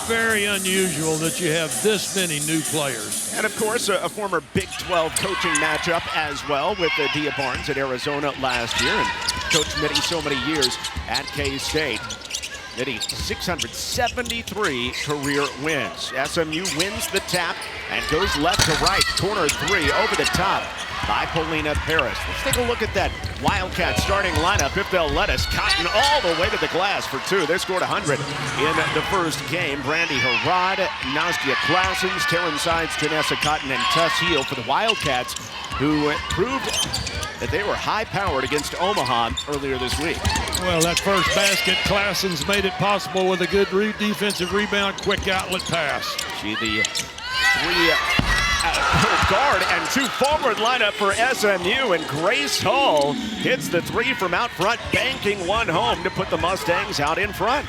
very unusual that you have this many new players. And, of course, a former Big 12 coaching matchup as well with Dia Barnes at Arizona last year and coached Mitty so many years at K-State. Mitty, 673 career wins. SMU wins the tap and goes left to right. Corner three over the top by Paulina Paris. Let's take a look at that Wildcat starting lineup if they'll let us. Cotton all the way to the glass for two. They scored 100 in the first game. Brandy Harrod, Nastja Claessens, Taryn Sides, Janessa Cotton, and Tess Heel for the Wildcats, who proved that they were high-powered against Omaha earlier this week. Well, that first basket, Claessens made it possible with a good defensive rebound, quick outlet pass. She the three guard and two forward lineup for SMU, and Grace Hall hits the three from out front, banking one home to put the Mustangs out in front.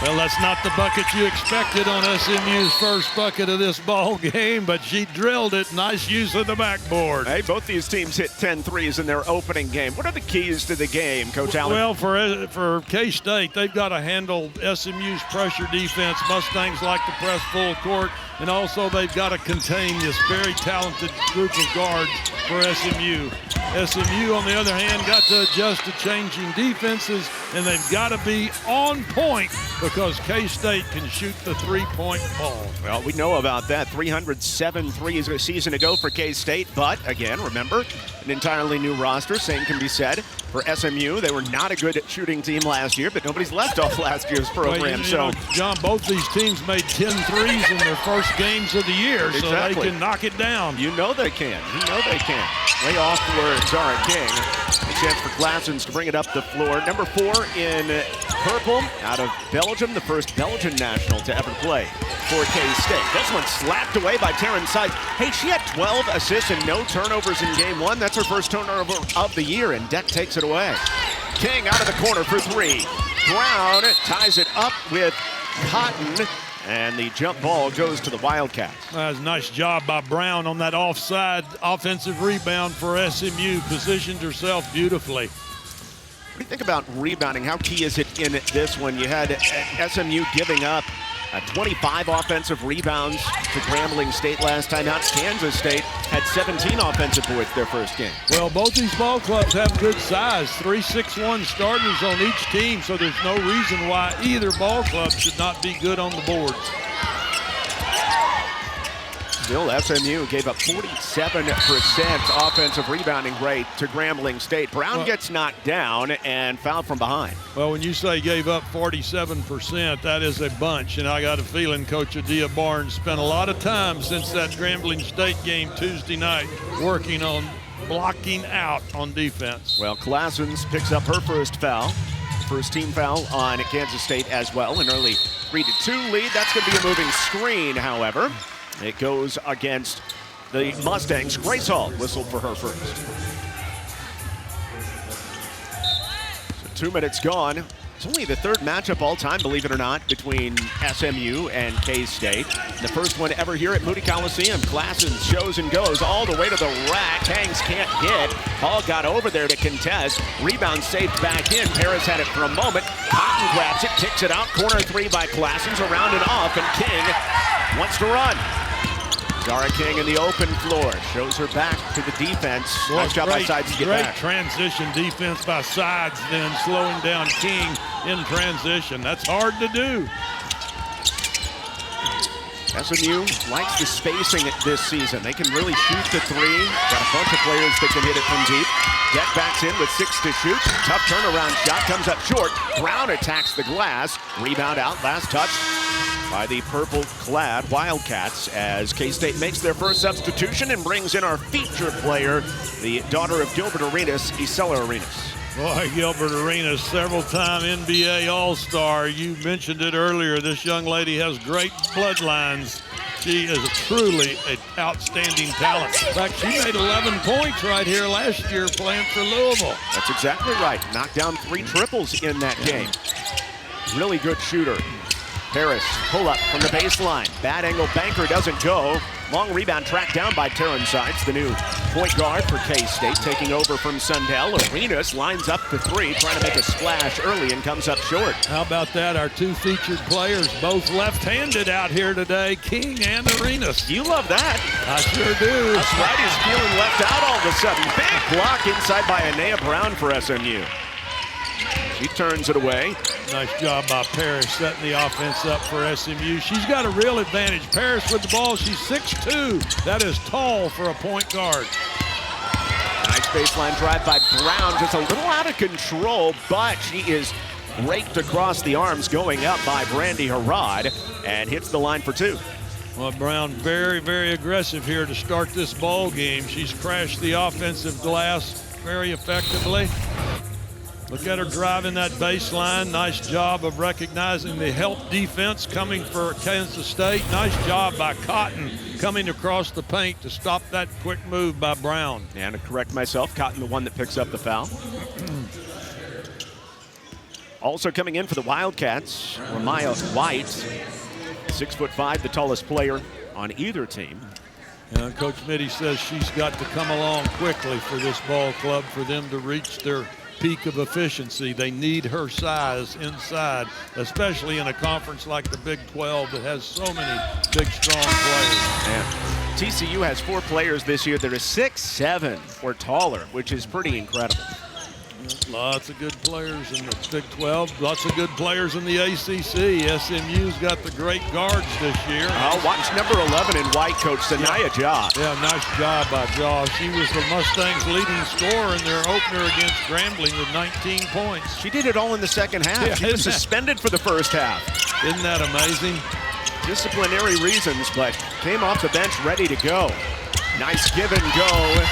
Well, that's not the bucket you expected on SMU's first bucket of this ball game, but she drilled it. Nice use of the backboard. Hey, both these teams hit 10 threes in their opening game. What are the keys to the game, Coach Allen? Well, for K-State, they've got to handle SMU's pressure defense. Mustangs like to press full court, and also they've got to contain this very talented group of guards for SMU. SMU, on the other hand, got to adjust to changing defenses, and they've got to be on point because K-State can shoot the three-point ball. Well, we know about that. 307 threes a season ago for K-State, but again, remember, an entirely new roster. Same can be said for SMU. They were not a good shooting team last year, but nobody's left off last year's program. Well, you know, John, both these teams made 10 threes in their first games of the year, exactly. So they can knock it down. You know they can. You know they can. Way off for Zahra King. A chance for Claessens to bring it up the floor. Number 4 in purple out of Belgium, the first Belgian national to ever play for K-State. This one slapped away by Taryn Sides. Hey, she had 12 assists and no turnovers in game 1. That's her first turnover of the year, and Deck takes it away. King out of the corner for 3. Brown ties it up with Cotton, and the jump ball goes to the Wildcats. That was a nice job by Brown on that offside offensive rebound for SMU. Positioned herself beautifully. What do you think about rebounding? How key is it in this one? You had SMU giving up 25 offensive rebounds to Grambling State last time out. Kansas State had 17 offensive boards their first game. Well, both these ball clubs have good size. 3-6-1 starters on each team, so there's no reason why either ball club should not be good on the boards. Still, SMU gave up 47% offensive rebounding rate to Grambling State. Brown gets knocked down and fouled from behind. Well, when you say gave up 47%, that is a bunch. And I got a feeling Coach Dia Barnes spent a lot of time since that Grambling State game Tuesday night working on blocking out on defense. Well, Claessens picks up her first foul. First team foul on Kansas State as well. An early 3-2 lead. That's going to be a moving screen, however. It goes against the Mustangs. Grace Hall whistled for her first. So 2 minutes gone. It's only the third matchup all time, believe it or not, between SMU and K-State. The first one ever here at Moody Coliseum. Claessens shows and goes all the way to the rack. Hangs can't get. Hall got over there to contest. Rebound saved back in. Paris had it for a moment. Cotton grabs it, kicks it out. Corner 3 by Claessens, around and off, and King wants to run. Zahra King in the open floor. Shows her back to the defense. Nice job by Sides to get back. Great transition defense by Sides, then slowing down King in transition. That's hard to do. SMU likes the spacing this season. They can really shoot the three. Got a bunch of players that can hit it from deep. Deck backs in with 6 to shoot. Tough turnaround shot, comes up short. Brown attacks the glass. Rebound out, last touch by the purple-clad Wildcats as K-State makes their first substitution and brings in our feature player, the daughter of Gilbert Arenas, Isela Arenas. Boy, Gilbert Arenas, several-time NBA All-Star. You mentioned it earlier. This young lady has great bloodlines. She is truly an outstanding talent. In fact, she made 11 points right here last year playing for Louisville. That's exactly right. Knocked down 3 triples in that game. Really good shooter. Paris, pull up from the baseline. Bad angle banker doesn't go. Long rebound tracked down by Terran Sides, the new point guard for K-State, taking over from Sundell. Arenas lines up the three, trying to make a splash early and comes up short. How about that? Our two featured players, both left-handed out here today, King and Arenas. You love that. I sure do. Us righties feeling left out all of a sudden. Big block inside by Anea Brown for SMU. She turns it away. Nice job by Parrish setting the offense up for SMU. She's got a real advantage. Parrish with the ball. She's 6'2". That is tall for a point guard. Nice baseline drive by Brown. Just a little out of control, but she is raked across the arms going up by Brandy Harrod and hits the line for two. Well, Brown very, very aggressive here to start this ball game. She's crashed the offensive glass very effectively. Look at her driving that baseline. Nice job of recognizing the help defense coming for Kansas State. Nice job by Cotton coming across the paint to stop that quick move by Brown. And to correct myself, Cotton the one that picks up the foul. Also coming in for the Wildcats, Ramaya White, 6'5", the tallest player on either team. And Coach Mitty says she's got to come along quickly for this ball club for them to reach their peak of efficiency. They need her size inside, especially in a conference like the Big 12 that has so many big, strong players. And TCU has 4 players this year that are 6'7" or taller, which is pretty incredible. Lots of good players in the Big 12, lots of good players in the ACC. SMU's got the great guards this year. Watch number 11 in white, Coach Zahra King. Yeah, nice job by Jaw. She was the Mustangs' leading scorer in their opener against Grambling with 19 points. She did it all in the second half. Yeah, she was suspended for the first half. Isn't that amazing? Disciplinary reasons, but came off the bench ready to go. Nice give and go.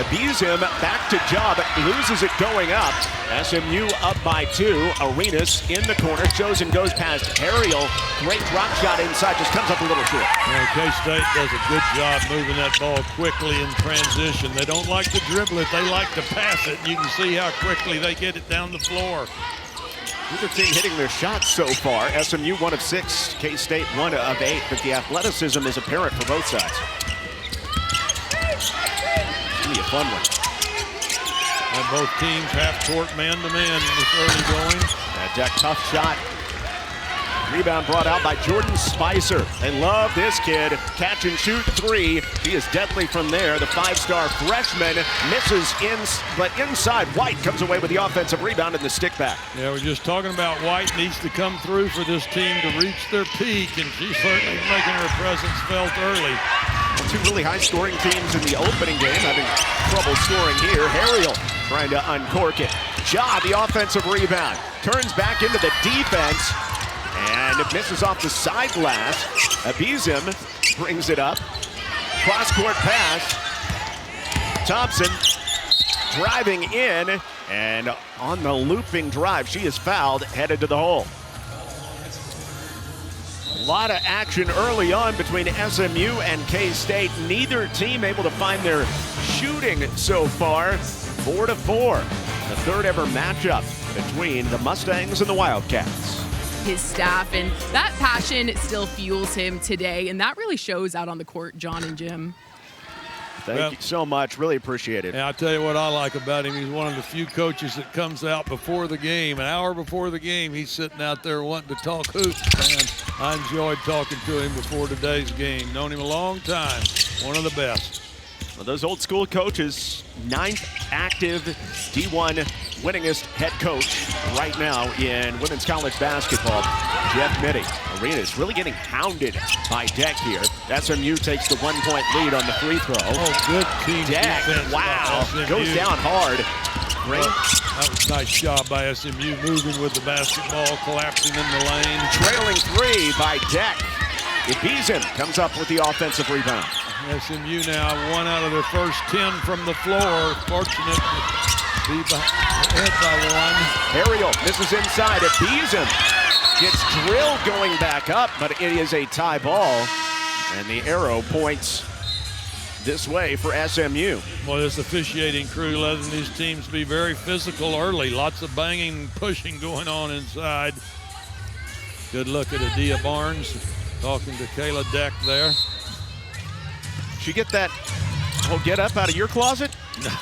Abuse him, back to Jaw, but loses it going up. SMU up by 2. Arenas in the corner, shows and goes past Harriel. Great drop shot inside, just comes up a little short. Yeah, K-State does a good job moving that ball quickly in transition. They don't like to dribble it, they like to pass it. You can see how quickly they get it down the floor. Either team hitting their shots so far. SMU 1 of 6, K-State 1 of 8, but the athleticism is apparent for both sides. Be a fun one. And both teams half-court man-to-man this early going. Deck tough shot. Rebound brought out by Jordan Spicer. They love this kid. Catch and shoot 3. He is deadly from there. The 5-star freshman misses but inside. White comes away with the offensive rebound and the stick back. Yeah, we're just talking about White needs to come through for this team to reach their peak, and she's certainly making her presence felt early. 2 really high-scoring teams in the opening game, having trouble scoring here. Harriel trying to uncork it. Ja, the offensive rebound. Turns back into the defense and misses off the side glass. Abizim brings it up. Cross-court pass. Thompson driving in, and on the looping drive, she is fouled, headed to the hole. A lot of action early on between SMU and K-State. Neither team able to find their shooting so far. 4-4. The third ever matchup between the Mustangs and the Wildcats. His staff, and that passion still fuels him today, and that really shows out on the court, John and Jim. Thank you so much. Really appreciate it. And I'll tell you what I like about him. He's one of the few coaches that comes out before the game. An hour before the game, he's sitting out there wanting to talk hoops, man. I enjoyed talking to him before today's game. Known him a long time. One of the best. Well, those old school coaches, 9th active D1 winningest head coach right now in women's college basketball, Jeff Mitty. Arenas really getting hounded by Deck here. SMU takes the 1-point lead on the free throw. Oh, good team Deck, defense. wow, goes down hard. Great. That was a nice job by SMU, moving with the basketball, collapsing in the lane. Trailing 3 by Deck. Ibizim comes up with the offensive rebound. SMU now 1 out of their first 10 from the floor. Fortunate to be ahead by 1. Harriel misses inside. Ibizim gets drilled going back up, but it is a tie ball. And the arrow points this way for SMU. Well, this officiating crew letting these teams be very physical early. Lots of banging and pushing going on inside. Good look at Adia Barnes talking to Kyla Deck there. Did you get that whole get up out of your closet?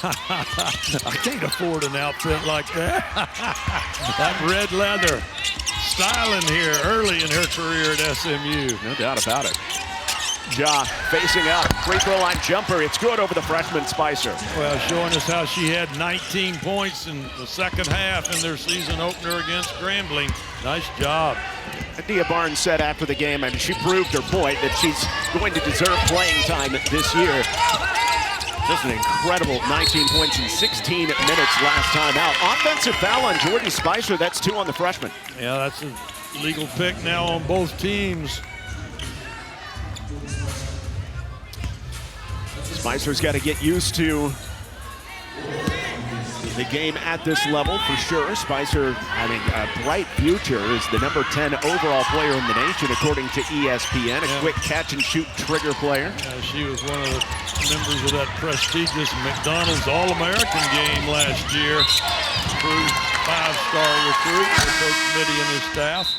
I can't afford an outfit like that. That red leather styling here early in her career at SMU. No doubt about it. Ja facing up, free throw line jumper. It's good over the freshman Spicer. Well, showing us how she had 19 points in the second half in their season opener against Grambling. Nice job. Nastja Barnes said after the game, and she proved her point, that she's going to deserve playing time this year. Just an incredible 19 points in 16 minutes last time out. Offensive foul on Jordan Spicer. That's 2 on the freshman. Yeah, that's a legal pick now on both teams. Spicer's got to get used to the game at this level for sure. Spicer having a bright future, is the number 10 overall player in the nation according to ESPN. A quick catch and shoot trigger player. She was one of the members of that prestigious McDonald's All-American game last year. True 5-star recruit for Coach Mitty and his staff.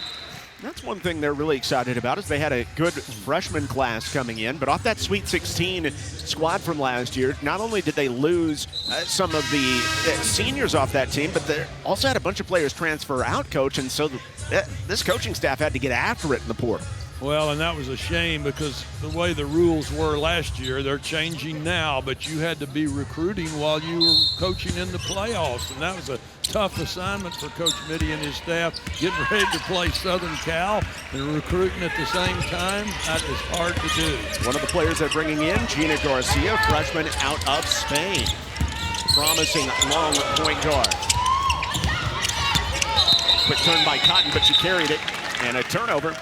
That's one thing they're really excited about, is they had a good freshman class coming in, but off that Sweet 16 squad from last year, not only did they lose some of the seniors off that team, but they also had a bunch of players transfer out, Coach, and so this coaching staff had to get after it in the portal. Well, and that was a shame because the way the rules were last year, they're changing now, but you had to be recruiting while you were coaching in the playoffs, and that was a tough assignment for Coach Mitty and his staff, getting ready to play Southern Cal and recruiting at the same time. That is hard to do. One of the players they're bringing in, Gina Garcia, freshman out of Spain. Promising long point guard. Quick turn by Cotton, but she carried it, and a turnover.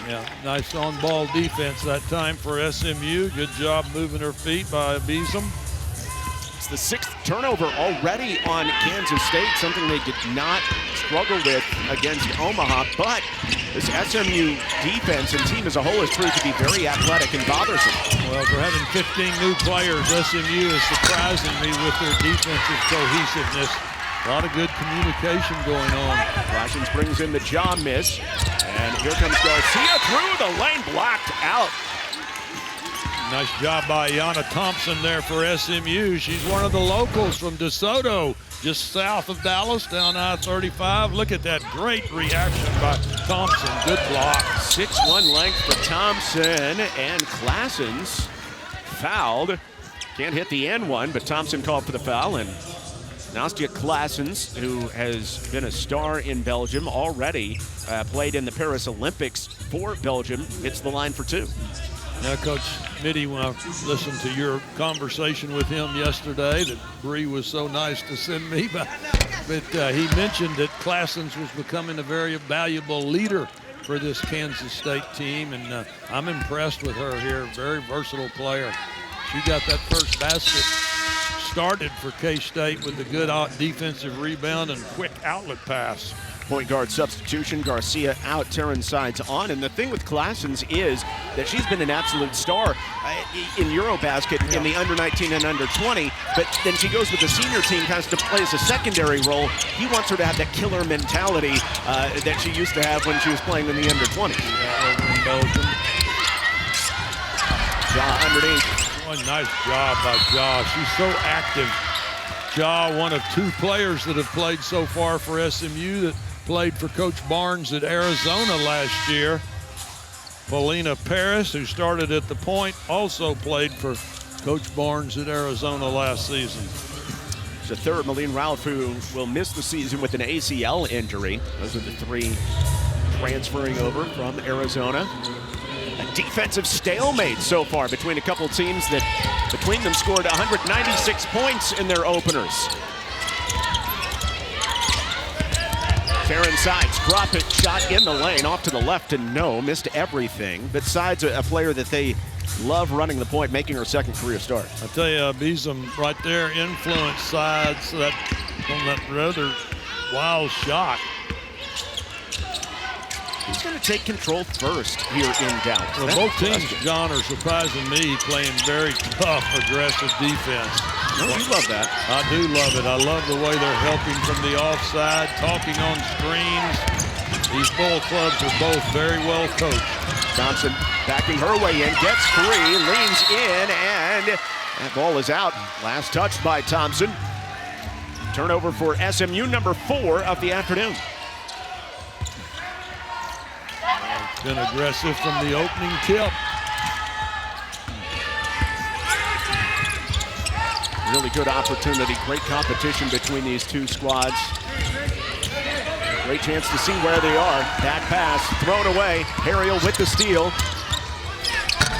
Yeah, nice on-ball defense that time for SMU. Good job moving her feet by Beeson. It's the 6th turnover already on Kansas State, something they did not struggle with against Omaha, but this SMU defense and team as a whole has proved to be very athletic and bothersome. Well, for having 15 new players, SMU is surprising me with their defensive cohesiveness. A lot of good communication going on. Claessens brings in the jaw miss, and here comes Garcia through the lane, blocked out. Nice job by Yana Thompson there for SMU. She's one of the locals from DeSoto, just south of Dallas, down I-35. Look at that great reaction by Thompson. Good block. 6'1" length for Thompson, and Claessens fouled. Can't hit the end one, but Thompson called for the foul, and Nastja Claessens, who has been a star in Belgium, already played in the Paris Olympics for Belgium, hits the line for 2. Now, Coach Mitty, when I listened to your conversation with him yesterday, that Bree was so nice to send me, but he mentioned that Claessens was becoming a very valuable leader for this Kansas State team, and I'm impressed with her here. Very versatile player. She got that first basket started for K-State with a good defensive rebound and quick outlet pass. Point guard substitution, Garcia out, Terran sides on. And the thing with Claessens is that she's been an absolute star in Eurobasket in the under-19 and under-20, but then she goes with the senior team, has to play as a secondary role. He wants her to have that killer mentality that she used to have when she was playing in the under-20s. Yeah, over in Belgium. Ja underneath. One nice job by Ja. She's so active. Ja, one of 2 players that have played so far for SMU that played for Coach Barnes at Arizona last year. Paulina Paris, who started at the point, also played for Coach Barnes at Arizona last season. It's the third, Malene Ralph, who will miss the season with an ACL injury. Those are the 3 transferring over from Arizona. A defensive stalemate so far between a couple teams that between them scored 196 points in their openers. Terran sides, drop it, shot in the lane, off to the left, and no, missed everything. But Sides, a player that they love running the point, making her second career start. I tell you, Beeson right there influenced Sides on that rather wild shot. He's going to take control first here in Dallas. Well, both teams, John, are surprising me, playing very tough, aggressive defense. No, you love that. I do love it. I love the way they're helping from the offside, talking on screens. These ball clubs are both very well coached. Thompson backing her way in, gets free, leans in, and that ball is out. Last touch by Thompson. Turnover for SMU, number 4 of the afternoon. Been aggressive from the opening tip. Really good opportunity, great competition between these two squads. Great chance to see where they are. Back pass, thrown away. Harriel with the steal.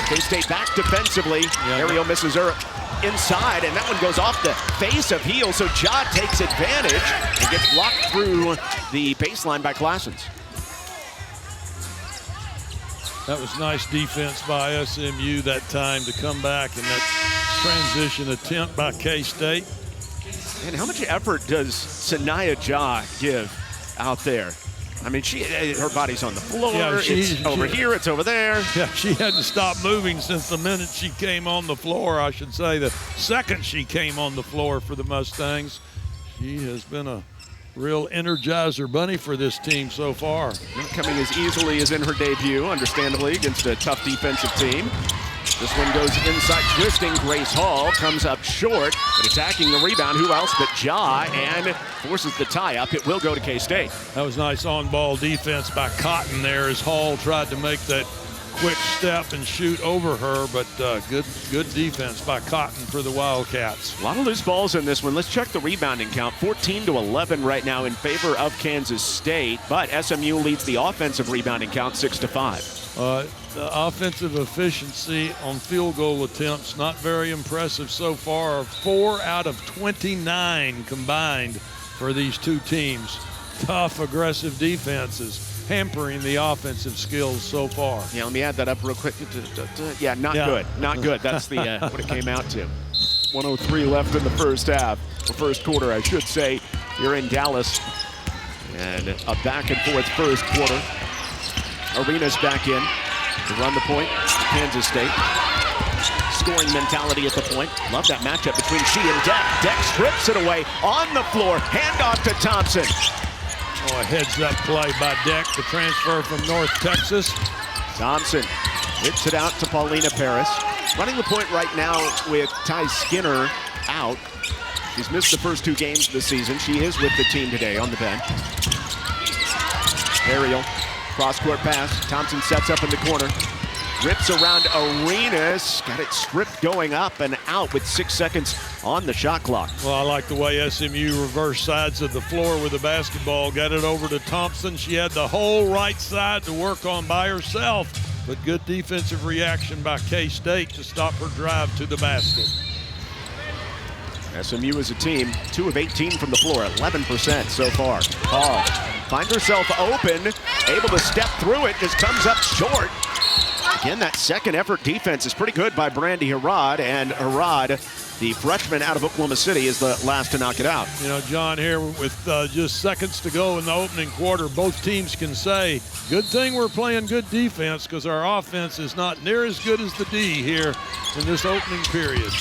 K-State back defensively. Harriel misses her inside, and that one goes off the face of heel, so Ja takes advantage and gets blocked through the baseline by Claessens. That was nice defense by SMU that time to come back, and that transition attempt by K-State. And how much effort does Sanaya Ja give out there? I mean, her body's on the floor. Yeah, it's over here, it's over there. Yeah, she hadn't stopped moving since the minute she came on the floor, I should say. The second she came on the floor for the Mustangs, she has been a real energizer bunny for this team so far. Not coming as easily as in her debut, understandably, against a tough defensive team. This one goes inside, twisting. Grace Hall comes up short, but attacking the rebound. Who else but Ja, and forces the tie-up. It will go to K-State. That was nice on-ball defense by Cotton there as Hall tried to make that quick step and shoot over her, but good defense by Cotton for the Wildcats. A lot of loose balls in this one. Let's check the rebounding count. 14-11 right now in favor of Kansas State, but SMU leads the offensive rebounding count 6-5. The offensive efficiency on field goal attempts, not very impressive so far. 4 out of 29 combined for these two teams. Tough, aggressive defenses hampering the offensive skills so far. Yeah, let me add that up real quick. Yeah, not good. Not good. That's the what it came out to. 1:03 left in the first half. The first quarter, I should say, here in Dallas. And a back and forth first quarter. Arenas back in to run the point. Kansas State. Scoring mentality at the point. Love that matchup between she and Deck. Deck strips it away on the floor. Handoff to Thompson. Oh, a heads-up play by Deck, the transfer from North Texas. Thompson whips it out to Paulina Paris. Running the point right now with Ty Skinner out. She's missed the first 2 games this season. She is with the team today on the bench. Harriel, cross-court pass. Thompson sets up in the corner. Rips around Arenas. Got it stripped going up and out with 6 seconds on the shot clock. Well, I like the way SMU reversed sides of the floor with the basketball. Got it over to Thompson. She had the whole right side to work on by herself, but good defensive reaction by K-State to stop her drive to the basket. SMU as a team, 2 of 18 from the floor, 11% so far. Hall finds herself open, able to step through it, just comes up short. Again, that second effort defense is pretty good by Brandy Harrod, and Harrod, the freshman out of Oklahoma City, is the last to knock it out. You know, John, here with just seconds to go in the opening quarter, both teams can say, good thing we're playing good defense because our offense is not near as good as the D here in this opening period.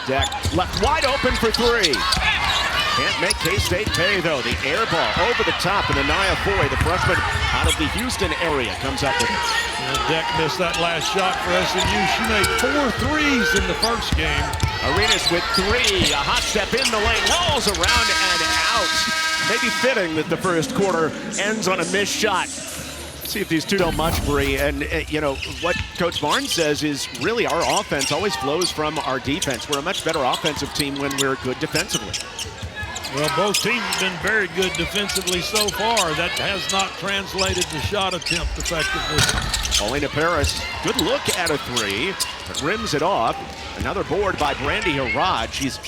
Deck left wide open for 3. Can't make K-State pay, though. The air ball over the top, and Anaya Foy, the freshman out of the Houston area, comes up with it. Deck missed that last shot for SMU. She made 4 threes in the first game. Arenas with 3. A hot step in the lane, rolls around and out. Maybe fitting that the first quarter ends on a missed shot. See if these two don't much, Bree. And, you know, what Coach Barnes says is really our offense always flows from our defense. We're a much better offensive team when we're good defensively. Well, both teams have been very good defensively so far. That has not translated to shot attempt effectively. Paulina Paris, good look at a 3, but rims it off. Another board by Brandy Harrod. She's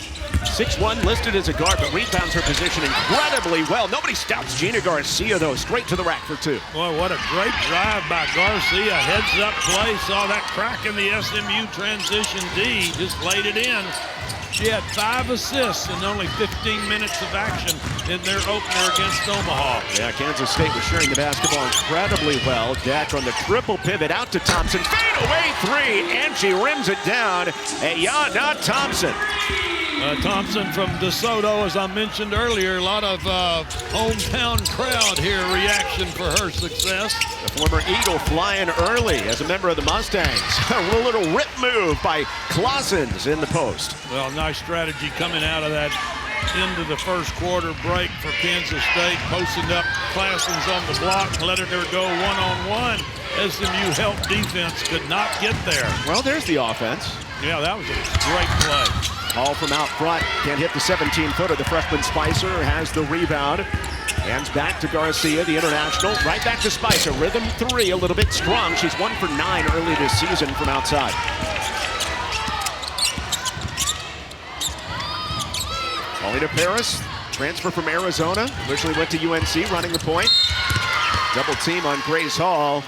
6'1", listed as a guard, but rebounds her position incredibly well. Nobody stops Gina Garcia, though. Straight to the rack for 2. Boy, what a great drive by Garcia. Heads-up play. Saw that crack in the SMU transition D. Just laid it in. She had 5 assists in only 15 minutes of action in their opener against Omaha. Yeah, Kansas State was sharing the basketball incredibly well. Deck on the triple pivot out to Thompson. Fade away 3, and she rims it down. Ayanna Thompson. Thompson from DeSoto, as I mentioned earlier, a lot of hometown crowd here, reaction for her success. The former Eagle flying early as a member of the Mustangs. A little rip move by Claessens in the post. Well, nice strategy coming out of that into the first quarter break for Kansas State, posting up Claessens on the block, letting her go one-on-one. SMU help defense could not get there. Well, there's the offense. Yeah, that was a great play. Ball from out front, can't hit the 17-footer. The freshman Spicer has the rebound. Hands back to Garcia, the international. Right back to Spicer. Rhythm 3, a little bit strong. She's 1 for 9 early this season from outside. Paulina Paris, transfer from Arizona. Originally went to UNC, running the point. Double team on Grace Hall.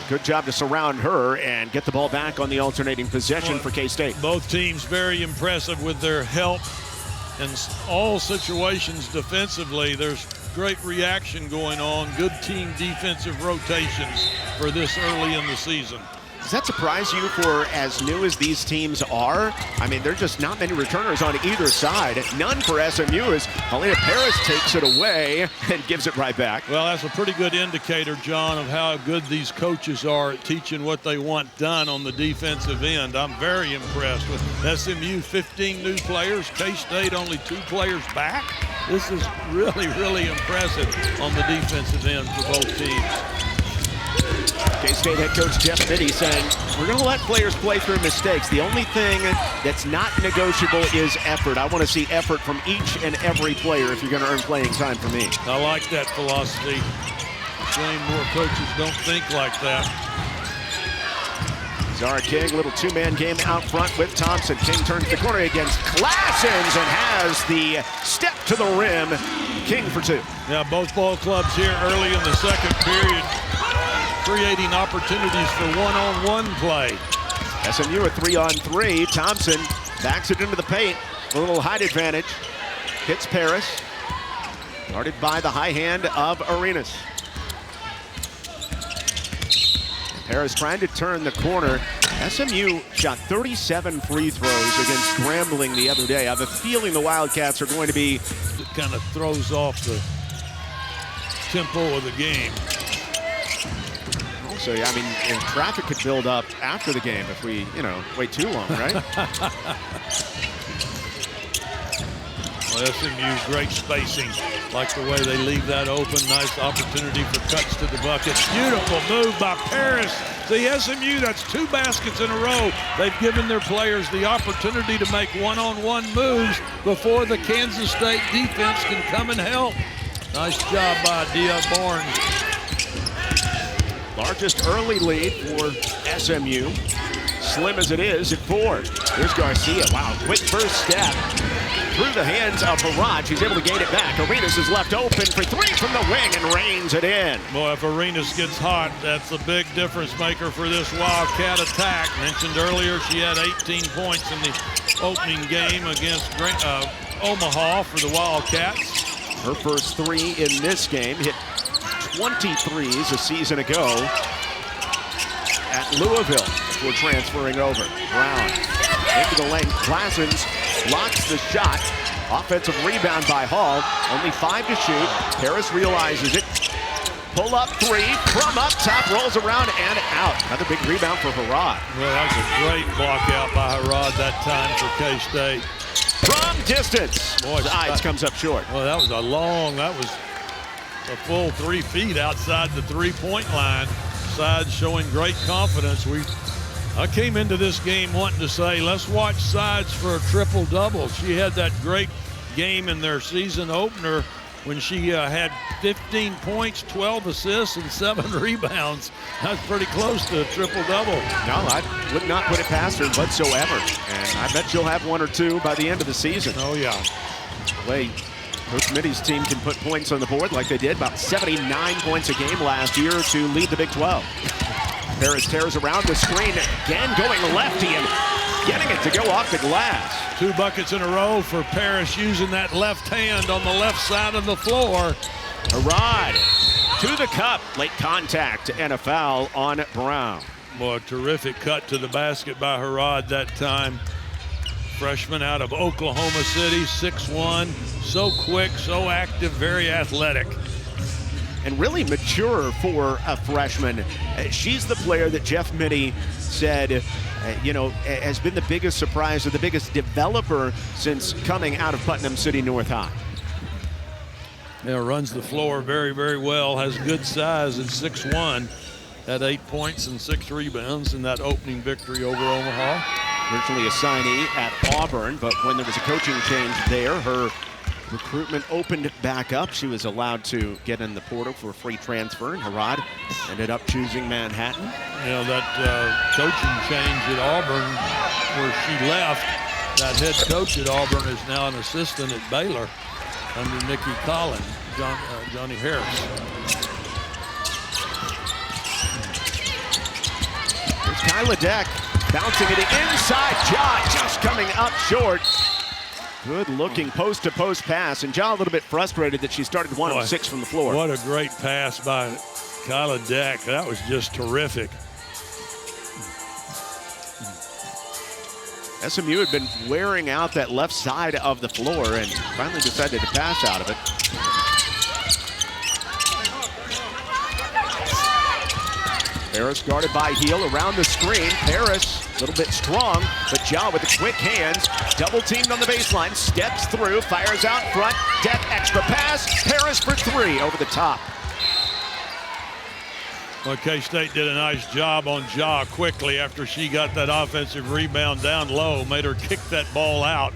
Good job to surround her and get the ball back on the alternating possession for K-State. Both teams very impressive with their help in all situations defensively. There's great reaction going on. Good team defensive rotations for this early in the season. Does that surprise you for as new as these teams are? I mean, there's just not many returners on either side. None for SMU as Paulina Paris takes it away and gives it right back. Well, that's a pretty good indicator, John, of how good these coaches are at teaching what they want done on the defensive end. I'm very impressed with SMU, 15 new players. K-State only 2 players back. This is really, really impressive on the defensive end for both teams. K-State head coach Jeff Mitty saying, we're going to let players play through mistakes. The only thing that's not negotiable is effort. I want to see effort from each and every player if you're going to earn playing time for me. I like that philosophy. Shame more coaches don't think like that. Zahra King, little 2-man game out front with Thompson. King turns the corner against Claessens and has the step to the rim. King for 2. Yeah, both ball clubs here early in the second period, creating opportunities for one-on-one play. SMU a 3-on-3. Thompson backs it into the paint. A little height advantage. Hits Paris. Guarded by the high hand of Arenas. Paris trying to turn the corner. SMU shot 37 free throws against Grambling the other day. I have a feeling the Wildcats are going to be... It kind of throws off the tempo of the game. So, yeah, I mean, and traffic could build up after the game if we, wait too long, right? Well, SMU's great spacing, like the way they leave that open. Nice opportunity for cuts to the bucket. Beautiful move by Paris. See, SMU, that's 2 baskets in a row. They've given their players the opportunity to make one-on-one moves before the Kansas State defense can come and help. Nice job by Dia Barnes. Largest early lead for SMU. Slim as it is at 4. Here's Garcia. Wow, quick first step. Through the hands of Harrod. She's able to gain it back. Arenas is left open for 3 from the wing and reins it in. Boy, if Arenas gets hot, that's a big difference maker for this Wildcat attack. Mentioned earlier, she had 18 points in the opening game against Omaha for the Wildcats. Her first 3 in this game. Hit 23s a season ago at Louisville before transferring over. Brown into the lane. Claessens blocks the shot. Offensive rebound by Hall. Only 5 to shoot. Paris realizes it. Pull up 3 from up top, rolls around and out. Another big rebound for Harrod. Well, that was a great block out by Harrod that time for K-State. From distance. Boy, Sides comes up short. Well, that was a full 3 feet outside the 3-point line. Sides showing great confidence. I came into this game wanting to say, let's watch Sides for a triple-double. She had that great game in their season opener when she had 15 points, 12 assists, and 7 rebounds. That's pretty close to a triple-double. No, I would not put it past her whatsoever. And I bet she'll have 1 or 2 by the end of the season. Oh, yeah. The way Coach Mitty's team can put points on the board like they did, about 79 points a game last year to lead the Big 12. Paris tears around the screen, again going lefty and getting it to go off the glass. 2 buckets in a row for Paris using that left hand on the left side of the floor. Harrod to the cup, late contact and a foul on Brown. Boy, a terrific cut to the basket by Harrod that time freshman out of Oklahoma City, 6'1", so quick, so active, very athletic. And really mature for a freshman. She's the player that Jeff Mittie said, has been the biggest surprise or the biggest developer since coming out of Putnam City North High. Yeah, runs the floor very, very well, has good size at 6'1", had 8 points and 6 rebounds in that opening victory over Omaha. Originally a signee at Auburn, but when there was a coaching change there, her recruitment opened back up. She was allowed to get in the portal for a free transfer, and Harrod ended up choosing Manhattan. That coaching change at Auburn, where she left, that head coach at Auburn is now an assistant at Baylor under Nikki Collins, Jzaniy Harriel. Here's Kyla Deck bouncing it inside. Ja just coming up short. Good looking post-to-post pass, and Ja a little bit frustrated that she started 1 of 6 from the floor. What a great pass by Kyla Deck. That was just terrific. SMU had been wearing out that left side of the floor and finally decided to pass out of it. Harris guarded by Heel around the screen. Harris a little bit strong, but Ja with the quick hands, double teamed on the baseline, steps through, fires out front. Deck extra pass. Harris for 3 over the top. Well, K-State did a nice job on Ja quickly after she got that offensive rebound down low, made her kick that ball out.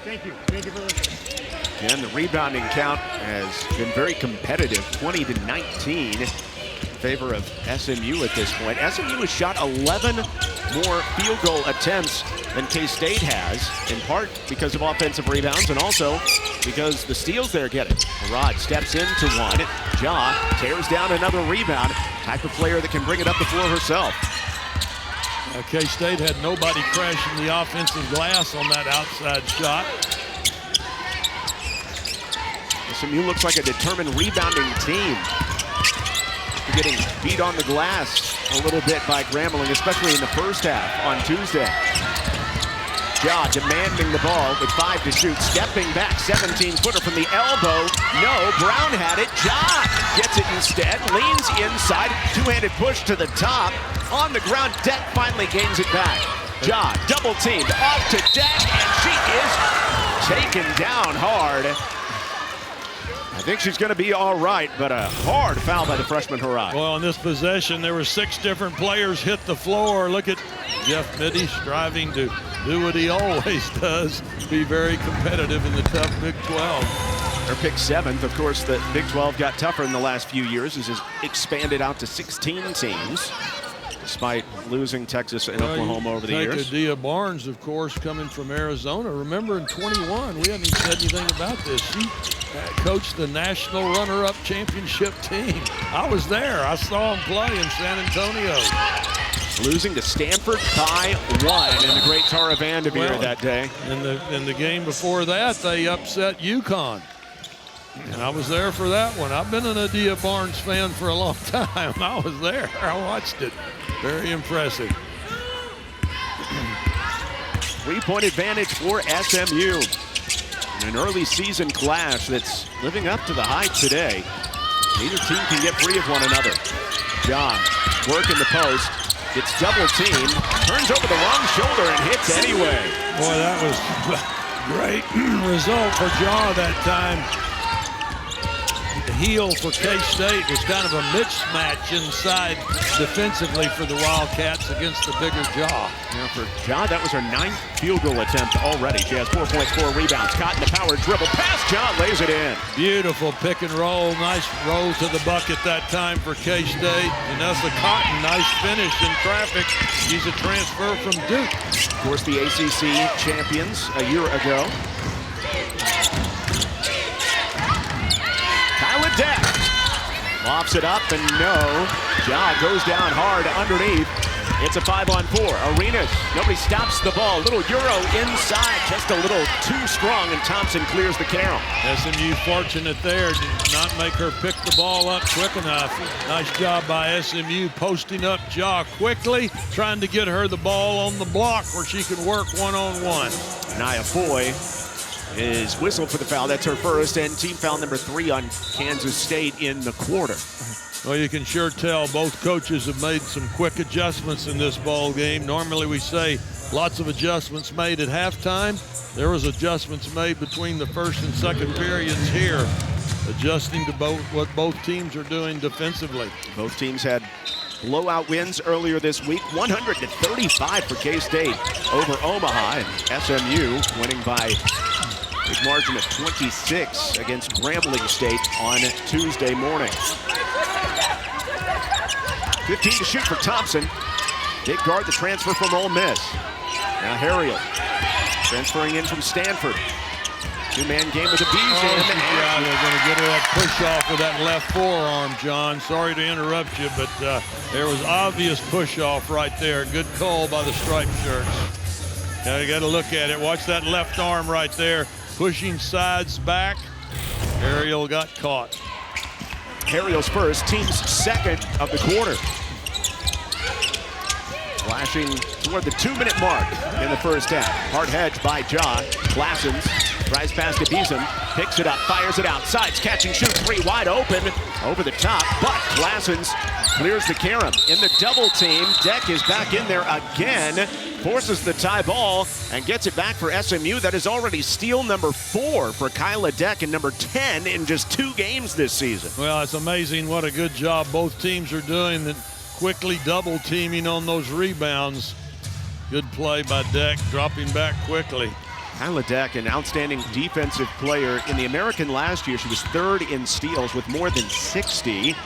Thank you. Thank you for listening. Again, the rebounding count has been very competitive, 20-19 in favor of SMU at this point. SMU has shot 11 more field goal attempts than K-State has, in part because of offensive rebounds and also because the steals they're getting. Harrod steps into one. Ja tears down another rebound. Type of player that can bring it up the floor herself. K-State had nobody crashing the offensive glass on that outside shot. SMU looks like a determined rebounding team. They're getting beat on the glass a little bit by Grambling, especially in the first half on Tuesday. Ja demanding the ball with 5 to shoot, stepping back, 17-footer from the elbow. No, Brown had it. Ja gets it instead, leans inside, two-handed push to the top. On the ground, Deck finally gains it back. Ja double teamed, off to Deck, and she is taken down hard. I think she's going to be all right, but a hard foul by the freshman Harrod. Well, in this possession, there were 6 different players hit the floor. Look at Jeff Mittie striving to do what he always does, be very competitive in the tough Big 12. Her pick 7th. Of course, the Big 12 got tougher in the last few years as it's expanded out to 16 teams, despite losing Texas and Oklahoma over the years. Adia Barnes, of course, coming from Arizona. Remember in 21, we hadn't even said anything about this. She coached the national runner-up championship team. I was there. I saw him play in San Antonio. Losing to Stanford by 1 in the great Tara Vanderveer that day. In the game before that, they upset UConn. And I was there for that one. I've been an Adia Barnes fan for a long time. I was there. I watched it. Very impressive. 3-point advantage for SMU. In an early season clash that's living up to the hype today. Neither team can get free of one another. Ja working the post. Gets double teamed, turns over the wrong shoulder and hits anyway. Boy, that was a great result for Ja that time. The heel for K-State was kind of a mismatch inside defensively for the Wildcats against the bigger Ja. Now for Ja, that was her 9th field goal attempt already. She has 4 points, 4 rebounds. Caught in the power dribble. Pass, Ja lays it in. Beautiful pick and roll. Nice roll to the bucket that time for K-State. Vanessa Cotton, nice finish in traffic. She's a transfer from Duke. Of course, the ACC champions a year ago. Kyla Deck lofts it up, and no. Ja goes down hard underneath. It's a 5-on-4. Arenas, nobody stops the ball. Little Euro inside, just a little too strong, and Thompson clears the carom. SMU fortunate there, did not make her pick the ball up quick enough. Nice job by SMU posting up Ja quickly, trying to get her the ball on the block where she can work one-on-one. Nia Foy is whistled for the foul. That's her first, and team foul number 3 on Kansas State in the quarter. Well, you can sure tell both coaches have made some quick adjustments in this ball game. Normally we say lots of adjustments made at halftime. There was adjustments made between the first and second periods here, adjusting to what both teams are doing defensively. Both teams had blowout wins earlier this week. 135 for K-State over Omaha, and SMU winning by a big margin of 26 against Grambling State on Tuesday morning. 15 to shoot for Thompson. Big guard, the transfer from Ole Miss. Now Harriel transferring in from Stanford. Two-man game with the bees in. Yeah, they're going to get her that push-off with that left forearm, John. Sorry to interrupt you, but there was obvious push-off right there. Good call by the striped shirts. Now you got to look at it. Watch that left arm right there, pushing sides back. Harriel got caught. Harriel's first, team's second of the quarter. Flashing toward the 2-minute mark in the first half. Hard hedge by Ja. Claessens drives past Abizem, picks it up, fires it outside, catch and shoot, 3 wide open, over the top, but Claessens clears the carom. In the double team, Deck is back in there again, forces the tie ball, and gets it back for SMU. That is already steal number 4 for Kyla Deck and number 10 in just 2 games this season. Well, it's amazing what a good job both teams are doing, that quickly double teaming on those rebounds. Good play by Deck, dropping back quickly. Kyla Deck, an outstanding defensive player. In the American last year, she was 3rd in steals with more than 60.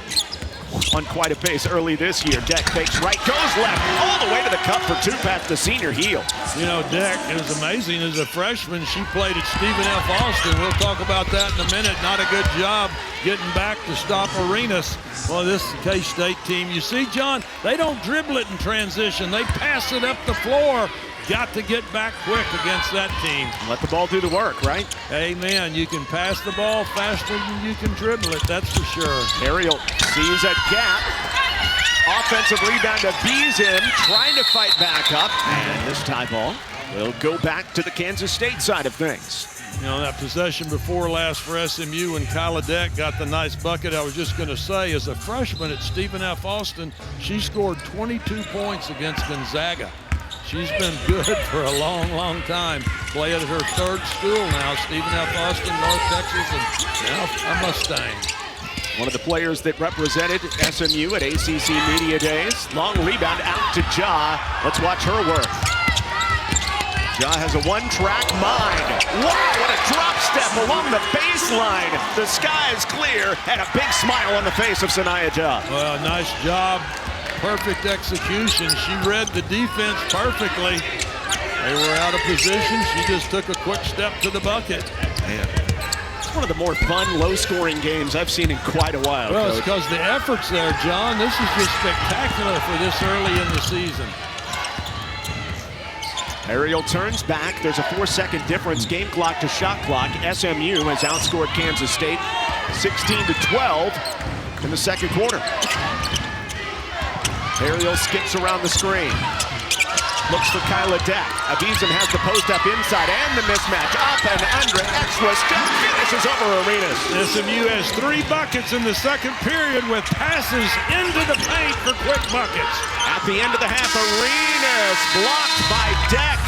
On quite a pace early this year. Deck fakes right, goes left, all the way to the cup for 2 past the senior heel. You know, Deck is amazing. As a freshman, she played at Stephen F. Austin. We'll talk about that in a minute. Not a good job getting back to stop Arenas. Well, this K-State team, you see, John, they don't dribble it in transition. They pass it up the floor. Got to get back quick against that team. Let the ball do the work, right? Amen. You can pass the ball faster than you can dribble it, that's for sure. Harriel sees a gap. Offensive rebound to Beeson, trying to fight back up. And this tie ball will go back to the Kansas State side of things. You know, that possession before last for SMU, and Kyla Deck got the nice bucket. I was just going to say, as a freshman at Stephen F. Austin, she scored 22 points against Gonzaga. She's been good for a long, long time. Playing at her 3rd school now, Stephen F. Austin, North Texas, and now a Mustang. One of the players that represented SMU at ACC Media Days. Long rebound out to Ja. Let's watch her work. Ja has a one-track mind. Wow, what a drop step along the baseline. The sky is clear, and a big smile on the face of Zahra Ja. Well, nice job. Perfect execution. She read the defense perfectly. They were out of position. She just took a quick step to the bucket. Man, it's one of the more fun, low-scoring games I've seen in quite a while. Well, it's because the effort's there, John. This is just spectacular for this early in the season. Harriel turns back. There's a 4-second difference, game clock to shot clock. SMU has outscored Kansas State 16-12 in the second quarter. Harriel skips around the screen. Looks for Kyla Deck. Abizem has the post up inside and the mismatch. Up and under. Excellent step. Finishes over Arenas. SMU has 3 buckets in the second period with passes into the paint for quick buckets. At the end of the half, Arenas blocked by Deck.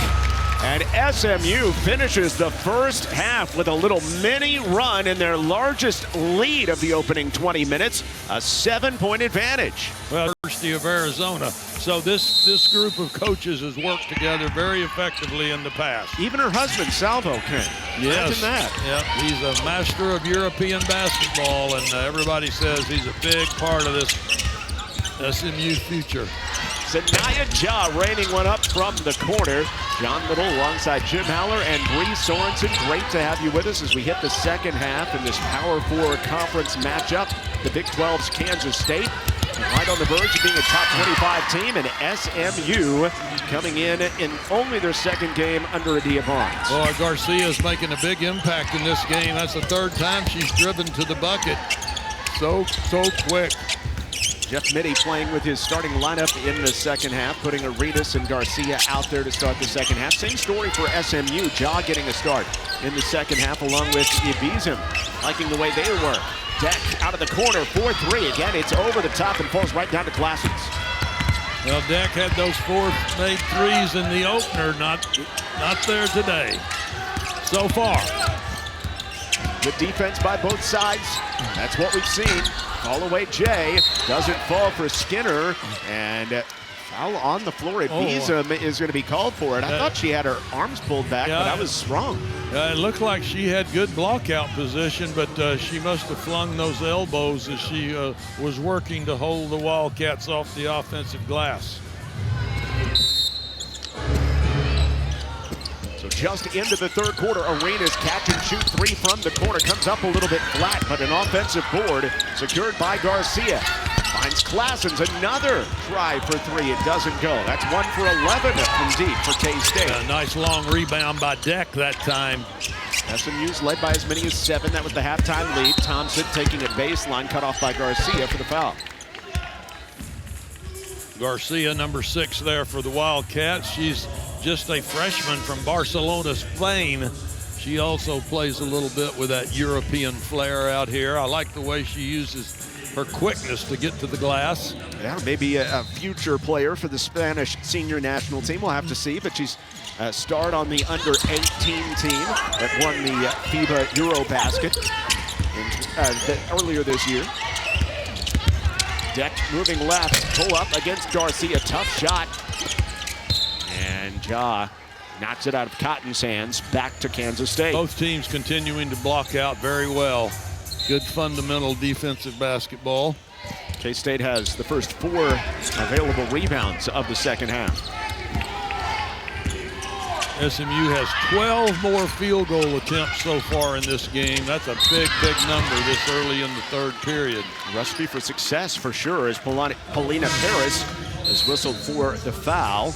And SMU finishes the first half with a little mini run in their largest lead of the opening 20 minutes, a 7-point advantage. Well, University of Arizona. So this group of coaches has worked together very effectively in the past. Even her husband, Salvo, can. Yes. Imagine that. Yep, he's a master of European basketball, and everybody says he's a big part of this SMU future. Zahra Ja raining one up from the corner. John Little alongside Jim Haller and Bree Sorensen. Great to have you with us as we hit the second half in this Power 4 conference matchup. The Big 12's Kansas State right on the verge of being a top 25 team, and SMU coming in only their second game under Adia Barnes. Boy, Garcia is making a big impact in this game. That's the third time she's driven to the bucket. So quick. Jeff Mitty playing with his starting lineup in the second half, putting Arenas and Garcia out there to start the second half. Same story for SMU. Ja getting a start in the second half along with Ibizim, liking the way they work. Deck out of the corner, 4-3. Again, it's over the top and falls right down to Claessens. Well, Deck had those 4 made threes in the opener, not there today. So far. Good defense by both sides. That's what we've seen. Fall away Jay. Doesn't fall for Skinner. And foul on the floor. Ibizim is going to be called for it. I thought she had her arms pulled back, but I was wrong. It looked like she had good block-out position, but she must have flung those elbows as she was working to hold the Wildcats off the offensive glass. So just into the third quarter, Arenas catch and shoot 3 from the corner. Comes up a little bit flat, but an offensive board secured by Garcia. Finds Claessens, another try for 3. It doesn't go. That's 1 for 11 from deep for K-State. A nice long rebound by Deck that time. SMU's led by as many as 7. That was the halftime lead. Thompson taking a baseline, cut off by Garcia for the foul. Garcia, number 6 there for the Wildcats. She's just a freshman from Barcelona, Spain. She also plays a little bit with that European flair out here. I like the way she uses her quickness to get to the glass. Yeah, maybe a future player for the Spanish senior national team. We'll have to see, but she's starred on the under-18 team that won the FIBA Eurobasket earlier this year. Deck moving left, pull up against Garcia, tough shot. And Ja knocks it out of Cotton's hands, back to Kansas State. Both teams continuing to block out very well. Good fundamental defensive basketball. K-State has the first 4 available rebounds of the second half. SMU has 12 more field goal attempts so far in this game. That's a big number this early in the third period. Recipe for success for sure as Paulina Paris is whistled for the foul.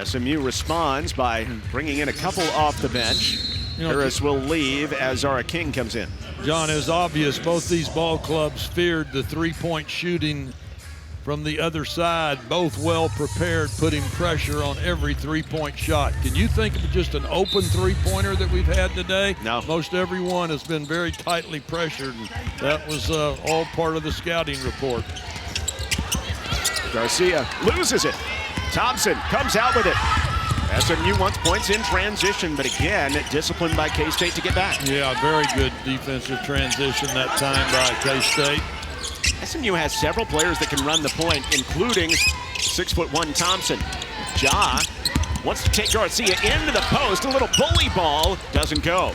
SMU responds by bringing in a couple off the bench. Harris will leave as Zahra King comes in. John, it's obvious both these ball clubs feared the three-point shooting from the other side. Both well prepared, putting pressure on every three-point shot. Can you think of just an open three-pointer that we've had today? No. Most everyone has been very tightly pressured, and that was all part of the scouting report. Garcia loses it. Thompson comes out with it. SMU wants points in transition, but again, disciplined by K-State to get back. Yeah, very good defensive transition that time by K-State. SMU has several players that can run the point, including 6'1" Thompson. Ja wants to take Garcia into the post. A little bully ball doesn't go.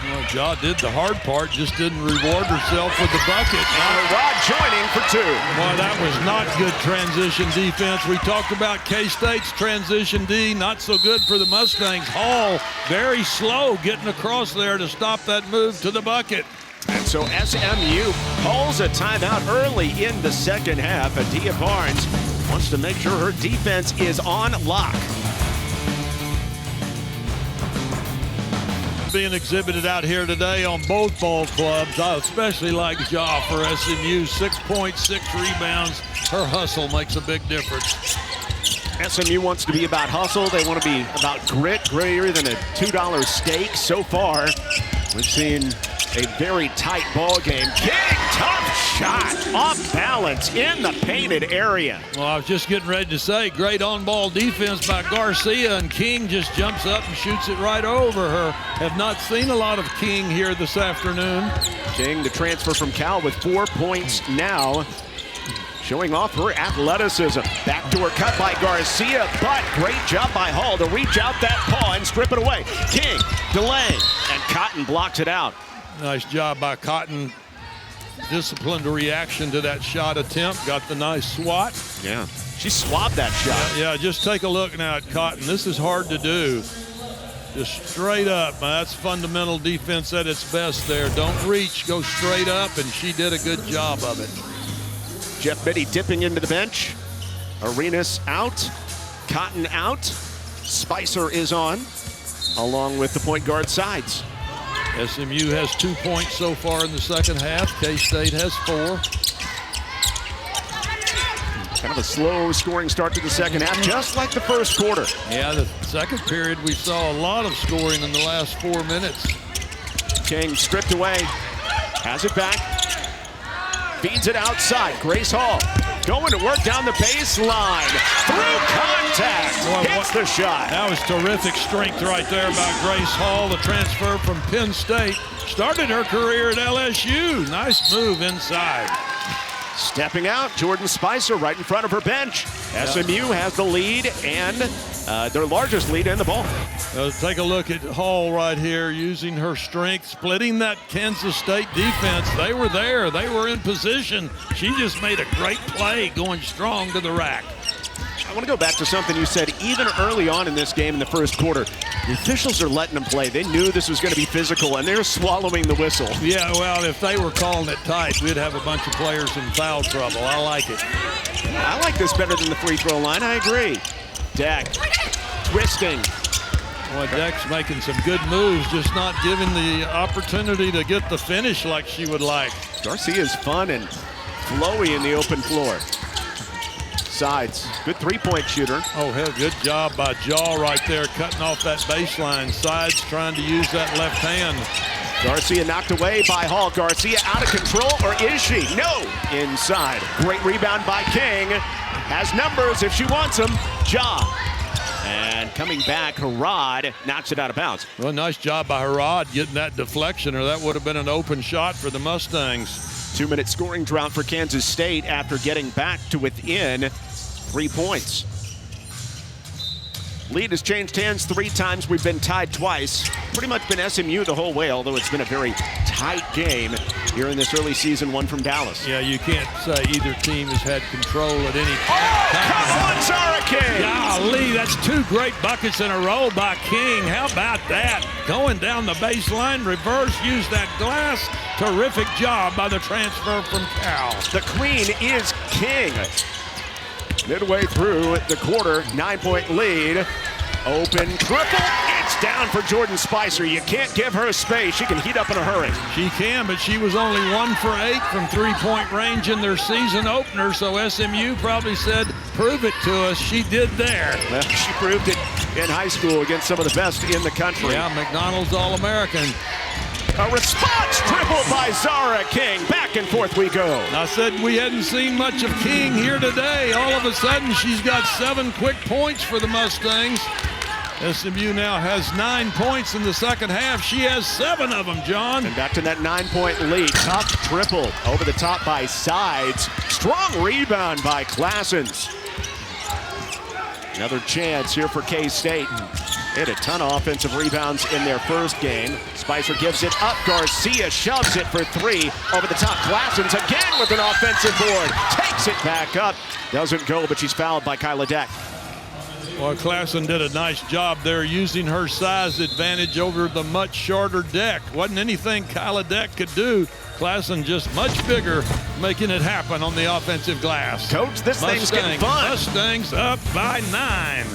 Well, Ja did the hard part, just didn't reward herself with the bucket. Now Rod joining for 2. Boy, that was not good transition defense. We talked about K-State's transition D, not so good for the Mustangs. Hall, very slow getting across there to stop that move to the bucket. And so SMU calls a timeout early in the second half. Adia Barnes wants to make sure her defense is on lock. Being exhibited out here today on both ball clubs. I especially like Ja for SMU. 6 points, 6 rebounds. Her hustle makes a big difference. SMU wants to be about hustle. They want to be about grit, grittier than a $2 steak. So far, we've seen a very tight ball game. King, tough shot, off balance in the painted area. Well, I was just getting ready to say, great on-ball defense by Garcia, and King just jumps up and shoots it right over her. Have not seen a lot of King here this afternoon. King, the transfer from Cal, with 4 points now, showing off her athleticism. Back to her cut by Garcia, but great job by Hall to reach out that paw and strip it away. King delaying, and Cotton blocks it out. Nice job by Cotton. Disciplined reaction to that shot attempt. Got the nice swat. Yeah, she swabbed that shot. Yeah, just take a look now at Cotton. This is hard to do. Just straight up. That's fundamental defense at its best there. Don't reach, go straight up, and she did a good job of it. Jeff Biddy dipping into the bench. Arenas out. Cotton out. Spicer is on, along with the point guard sides. SMU has 2 points so far in the second half. K-State has 4. Kind of a slow scoring start to the second half, just like the first quarter. Yeah, the second period we saw a lot of scoring in the last 4 minutes. King stripped away, has it back, feeds it outside. Grace Hall going to work down the baseline, through contact, hits the shot. That was terrific strength right there by Grace Hall, the transfer from Penn State. Started her career at LSU. Nice move inside. Stepping out, Jordan Spicer right in front of her bench. SMU has the lead and their largest lead in the ball. Take a look at Hall right here, using her strength, splitting that Kansas State defense. They were there. They were in position. She just made a great play going strong to the rack. I want to go back to something you said even early on in this game in the first quarter. The officials are letting them play. They knew this was going to be physical, and they're swallowing the whistle. Yeah, well, if they were calling it tight, we'd have a bunch of players in foul trouble. I like it. I like this better than the free throw line. I agree. Deck twisting. Well, Deck's making some good moves, just not giving the opportunity to get the finish like she would like. Garcia is fun and flowy in the open floor. Sides, good three-point shooter. Oh, hell, good job by Jaw right there, cutting off that baseline. Sides trying to use that left hand. Garcia knocked away by Hall. Garcia out of control, or is she? No, inside. Great rebound by King. Has numbers if she wants them. Ja. And coming back, Harrod knocks it out of bounds. Well, nice job by Harrod getting that deflection, or that would have been an open shot for the Mustangs. 2-minute scoring drought for Kansas State after getting back to within 3 points. Lead has changed hands 3 times. We've been tied twice. Pretty much been SMU the whole way, although it's been a very tight game here in this early season one from Dallas. Yeah, you can't say either team has had control at any time. Come on, Zahra King! Golly, that's 2 great buckets in a row by King. How about that? Going down the baseline, reverse, use that glass. Terrific job by the transfer from Cal. The queen is King. Midway through the quarter, 9-point lead. Open triple. It's down for Jordan Spicer. You can't give her space. She can heat up in a hurry. She can, but she was only 1 for 8 from 3-point range in their season opener, so SMU probably said, prove it to us. She did there. Well, she proved it in high school against some of the best in the country. Yeah, McDonald's All-American. A response triple by Zahra King. Back and forth we go. I said we hadn't seen much of King here today. All of a sudden, she's got 7 quick points for the Mustangs. SMU now has 9 points in the second half. She has 7 of them, John. And back to that 9-point lead. Tough triple over the top by Sides. Strong rebound by Claessens. Another chance here for K-State. Hit a ton of offensive rebounds in their first game. Spicer gives it up. Garcia shoves it for 3. Over the top, Claessens again with an offensive board. Takes it back up. Doesn't go, but she's fouled by Kyla Deck. Well, Claessens did a nice job there using her size advantage over the much shorter Deck. Wasn't anything Kyla Deck could do. Claessens just much bigger, making it happen on the offensive glass. Coach, this thing's getting fun. Mustangs up by 9.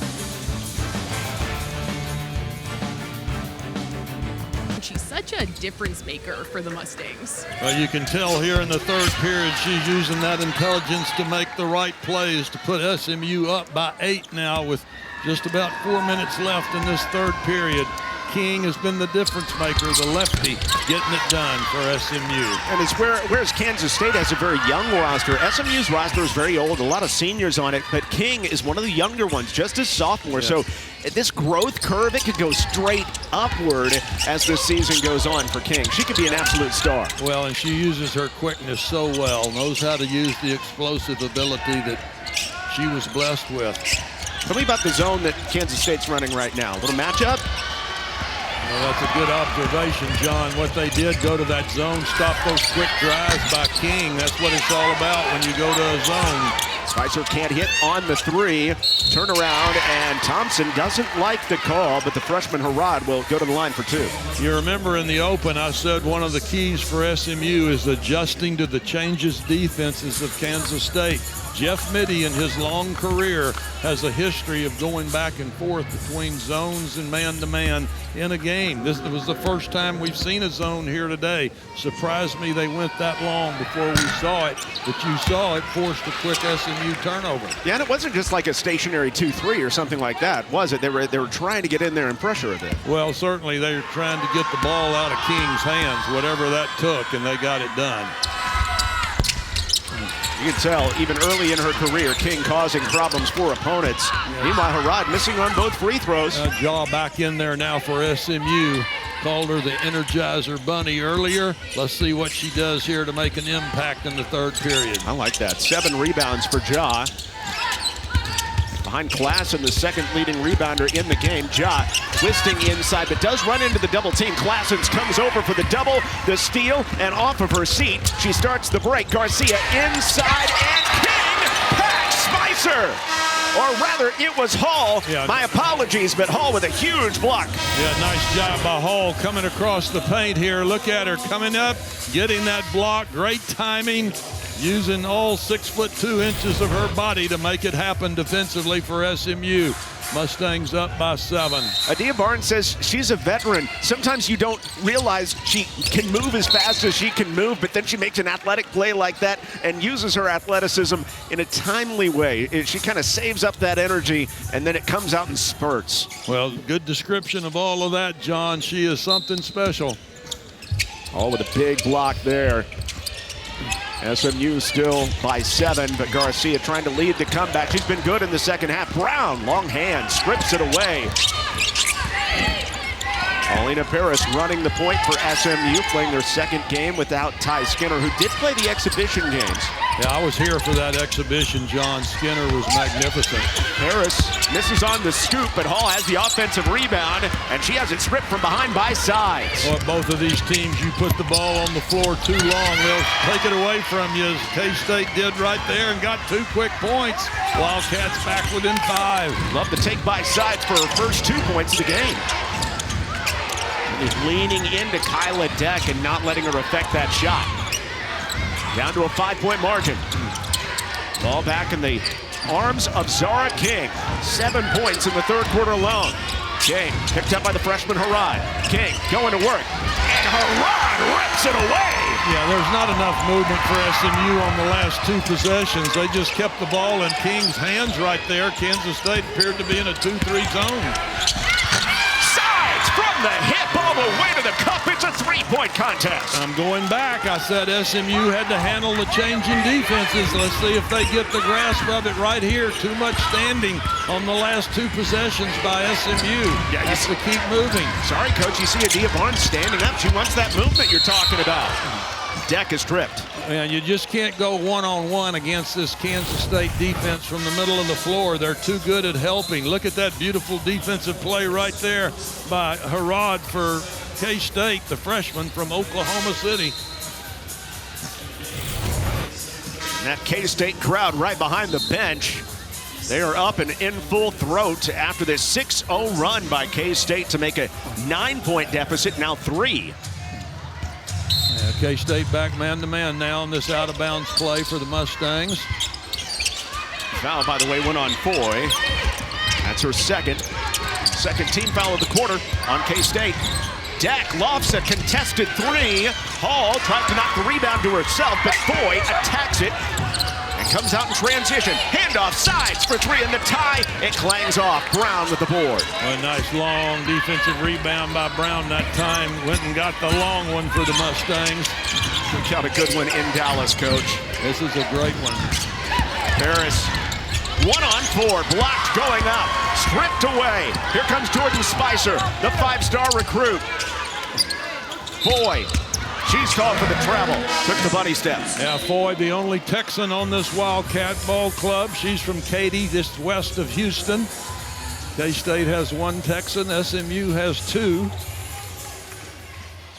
She's such a difference maker for the Mustangs. Well, you can tell here in the third period she's using that intelligence to make the right plays to put SMU up by 8 now with just about 4 minutes left in this third period. King has been the difference maker, the lefty, getting it done for SMU. And it's whereas Kansas State has a very young roster. SMU's roster is very old, a lot of seniors on it, but King is one of the younger ones, just as sophomore. Yes. So this growth curve, it could go straight upward as the season goes on for King. She could be an absolute star. Well, and she uses her quickness so well, knows how to use the explosive ability that she was blessed with. Tell me about the zone that Kansas State's running right now. A little matchup? Well, that's a good observation, John. What they did, go to that zone, stop those quick drives by King. That's what it's all about when you go to a zone. Spicer can't hit on the three. Turnaround, and Thompson doesn't like the call, but the freshman Harrod will go to the line for two. You remember in the open, I said one of the keys for SMU is adjusting to the changes defenses of Kansas State. Jeff Mittie in his long career has a history of going back and forth between zones and man-to-man in a game. This was the first time we've seen a zone here today. Surprised me they went that long before we saw it, but you saw it forced a quick SMU turnover. Yeah, and it wasn't just like a stationary 2-3 or something like that, was it? They were trying to get in there and pressure a bit. Well, certainly they were trying to get the ball out of King's hands, whatever that took, and they got it done. You can tell, even early in her career, King causing problems for opponents. Yeah. Meanwhile, Harrod missing on both free throws. Jaw back in there now for SMU. Called her the Energizer Bunny earlier. Let's see what she does here to make an impact in the third period. I like that. 7 rebounds for Ja. Behind Claessens, the second leading rebounder in the game. Ja twisting inside, but does run into the double team. Claessens comes over for the double, the steal, and off of her seat. She starts the break. Garcia inside, and King packs Spicer. Or rather, it was Hall. Yeah. My apologies, but Hall with a huge block. Yeah, nice job by Hall coming across the paint here. Look at her coming up, getting that block. Great timing. Using all 6'2" of her body to make it happen defensively for SMU. Mustangs up by 7. Adia Barnes says she's a veteran. Sometimes you don't realize she can move as fast as she can move, but then she makes an athletic play like that and uses her athleticism in a timely way. She kind of saves up that energy, and then it comes out in spurts. Well, good description of all of that, John. She is something special. All with a big block there. SMU still by 7, but Garcia trying to lead the comeback. She's been good in the second half. Brown, long hand, strips it away. Paulina Paris running the point for SMU, playing their second game without Ty Skinner, who did play the exhibition games. Yeah, I was here for that exhibition, John. Skinner was magnificent. Paris misses on the scoop, but Hall has the offensive rebound, and she has it stripped from behind by sides. Well, both of these teams, you put the ball on the floor too long, they'll take it away from you, as K-State did right there and got 2 quick points. Wildcats back within 5. Love the take by sides for her first 2 points of the game. Is leaning into Kyla Deck and not letting her affect that shot. Down to a 5-point margin. Ball back in the arms of Zahra King. 7 points in the third quarter alone. King picked up by the freshman Harrod. King going to work. And Harrod rips it away. Yeah, there's not enough movement for SMU on the last 2 possessions. They just kept the ball in King's hands right there. Kansas State appeared to be in a 2-3 zone. From the hip all the way to the cup, it's a 3-point contest. I'm going back. I said SMU had to handle the changing defenses. Let's see if they get the grasp of it right here. Too much standing on the last 2 possessions by SMU. Yeah, has to keep moving. Sorry, Coach, you see Adia Barnes standing up. She wants that movement you're talking about. Deck is tripped. And you just can't go one-on-one against this Kansas State defense from the middle of the floor. They're too good at helping. Look at that beautiful defensive play right there by Harrod for K-State, the freshman from Oklahoma City. And that K-State crowd right behind the bench. They are up and in full throat after this 6-0 run by K-State to make a 9-point deficit, now 3. Yeah, K-State back man-to-man now in this out-of-bounds play for the Mustangs. Foul, by the way, went on Foy. That's her second team foul of the quarter on K-State. Deck lofts a contested 3. Hall tried to knock the rebound to herself, but Foy attacks it and comes out in transition. Handoff sides for 3 in the tie. It clangs off. Brown with the board. A nice long defensive rebound by Brown that time. Went and got the long one for the Mustangs. Look out, a good one in Dallas, Coach. This is a great one. Paris, 1-on-4, blocked going up, stripped away. Here comes Jordan Spicer, the 5-star recruit. Foy. She's called for the travel. Took the bunny step. Yeah, Foy, the only Texan on this Wildcat ball club. She's from Katy, just west of Houston. K-State has 1 Texan. SMU has 2.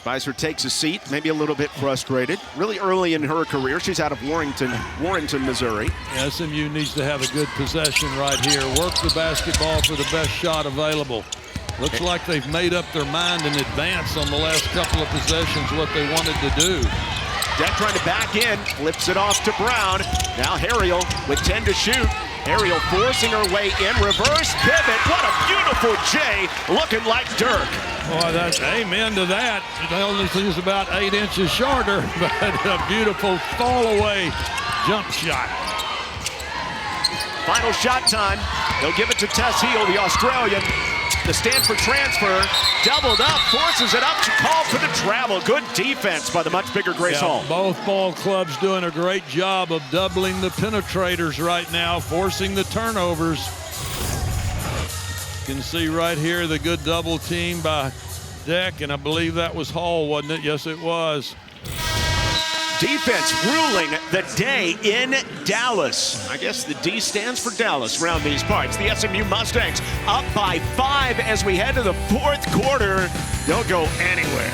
Spicer takes a seat, maybe a little bit frustrated. Really early in her career. She's out of Warrington, Missouri. SMU needs to have a good possession right here. Work the basketball for the best shot available. Looks like they've made up their mind in advance on the last couple of possessions what they wanted to do. Deck trying to back in, flips it off to Brown. Now Harriel with 10 to shoot. Harriel forcing her way in, reverse pivot. What a beautiful J, looking like Dirk. Boy, that's amen to that. The only thing is about 8 inches shorter, but a beautiful fall away jump shot. Final shot time. They'll give it to Tess Heel, the Australian. The Stanford transfer, doubled up, forces it up. She called for the travel. Good defense by the much bigger Grace Hall. Both ball clubs doing a great job of doubling the penetrators right now, forcing the turnovers. You can see right here the good double team by Deck, and I believe that was Hall, wasn't it? Yes, it was. Defense ruling the day in Dallas. I guess the D stands for Dallas around these parts. The SMU Mustangs up by 5 as we head to the fourth quarter. Don't go anywhere.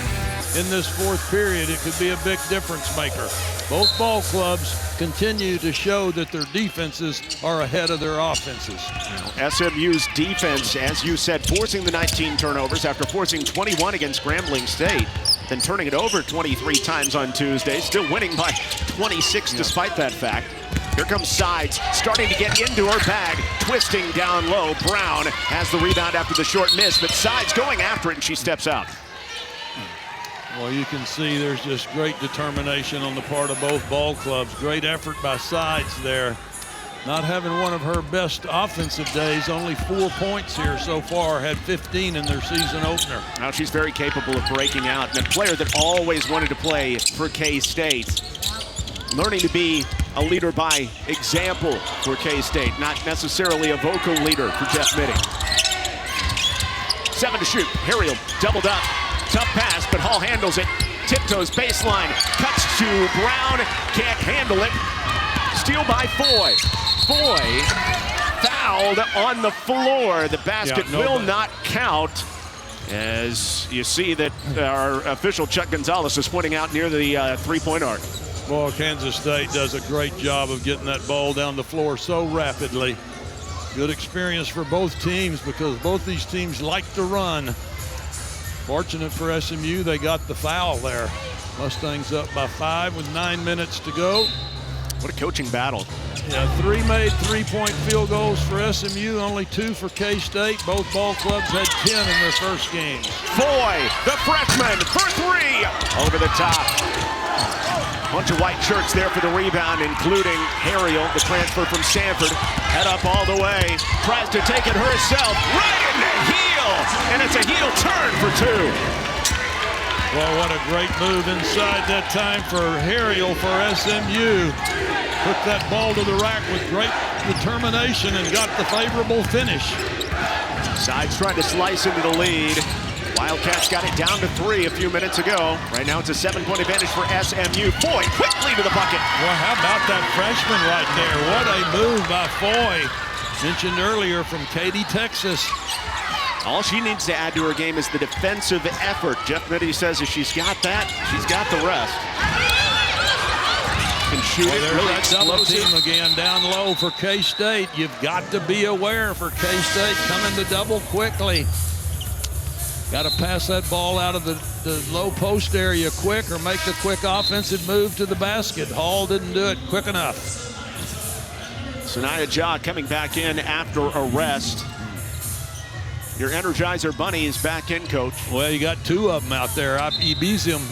In this fourth period, it could be a big difference maker. Both ball clubs continue to show that their defenses are ahead of their offenses. SMU's defense, as you said, forcing the 19 turnovers after forcing 21 against Grambling State. Then turning it over 23 times on Tuesday, still winning by 26 despite that fact. Here comes Sides, starting to get into her bag, twisting down low. Brown has the rebound after the short miss, but Sides going after it, and she steps out. Well, you can see there's just great determination on the part of both ball clubs. Great effort by Sides there. Not having one of her best offensive days, only 4 points here so far, had 15 in their season opener. Now she's very capable of breaking out, and a player that always wanted to play for K-State. Learning to be a leader by example for K-State, not necessarily a vocal leader for Jeff Mitty. 7 to shoot, Harriel doubled up, tough pass, but Hall handles it. Tiptoes baseline, cuts to Brown, can't handle it. Steal by Foy. Foy fouled on the floor. The basket will not count. As you see that our official Chuck Gonzalez is pointing out near the three-point arc. Well, Kansas State does a great job of getting that ball down the floor so rapidly. Good experience for both teams because both these teams like to run. Fortunate for SMU, they got the foul there. Mustangs up by 5 with 9 minutes to go. What a coaching battle. Yeah, 3 made three-point field goals for SMU, only 2 for K-State. Both ball clubs had 10 in their first games. Foy, the freshman, for 3, over the top. Bunch of white shirts there for the rebound, including Harriel, the transfer from Stanford. Head up all the way, tries to take it herself, right in the heel, and it's a heel turn for 2. Well, what a great move inside that time for Harriel for SMU. Put that ball to the rack with great determination and got the favorable finish. Sides trying to slice into the lead. Wildcats got it down to 3 a few minutes ago. Right now it's a 7-point advantage for SMU. Foy quickly to the bucket. Well, how about that freshman right there? What a move by Foy. Mentioned earlier from Katy, Texas. All she needs to add to her game is the defensive effort. Jeff Mitty says if she's got that, she's got the rest. Can shoot it, really that double team again down low for K-State. You've got to be aware for K-State coming to double quickly. Got to pass that ball out of the low post area quick or make the quick offensive move to the basket. Hall didn't do it quick enough. Jzaniy Harriel coming back in after a rest. Your Energizer Bunny is back in, Coach. Well, you got 2 of them out there. Ebesium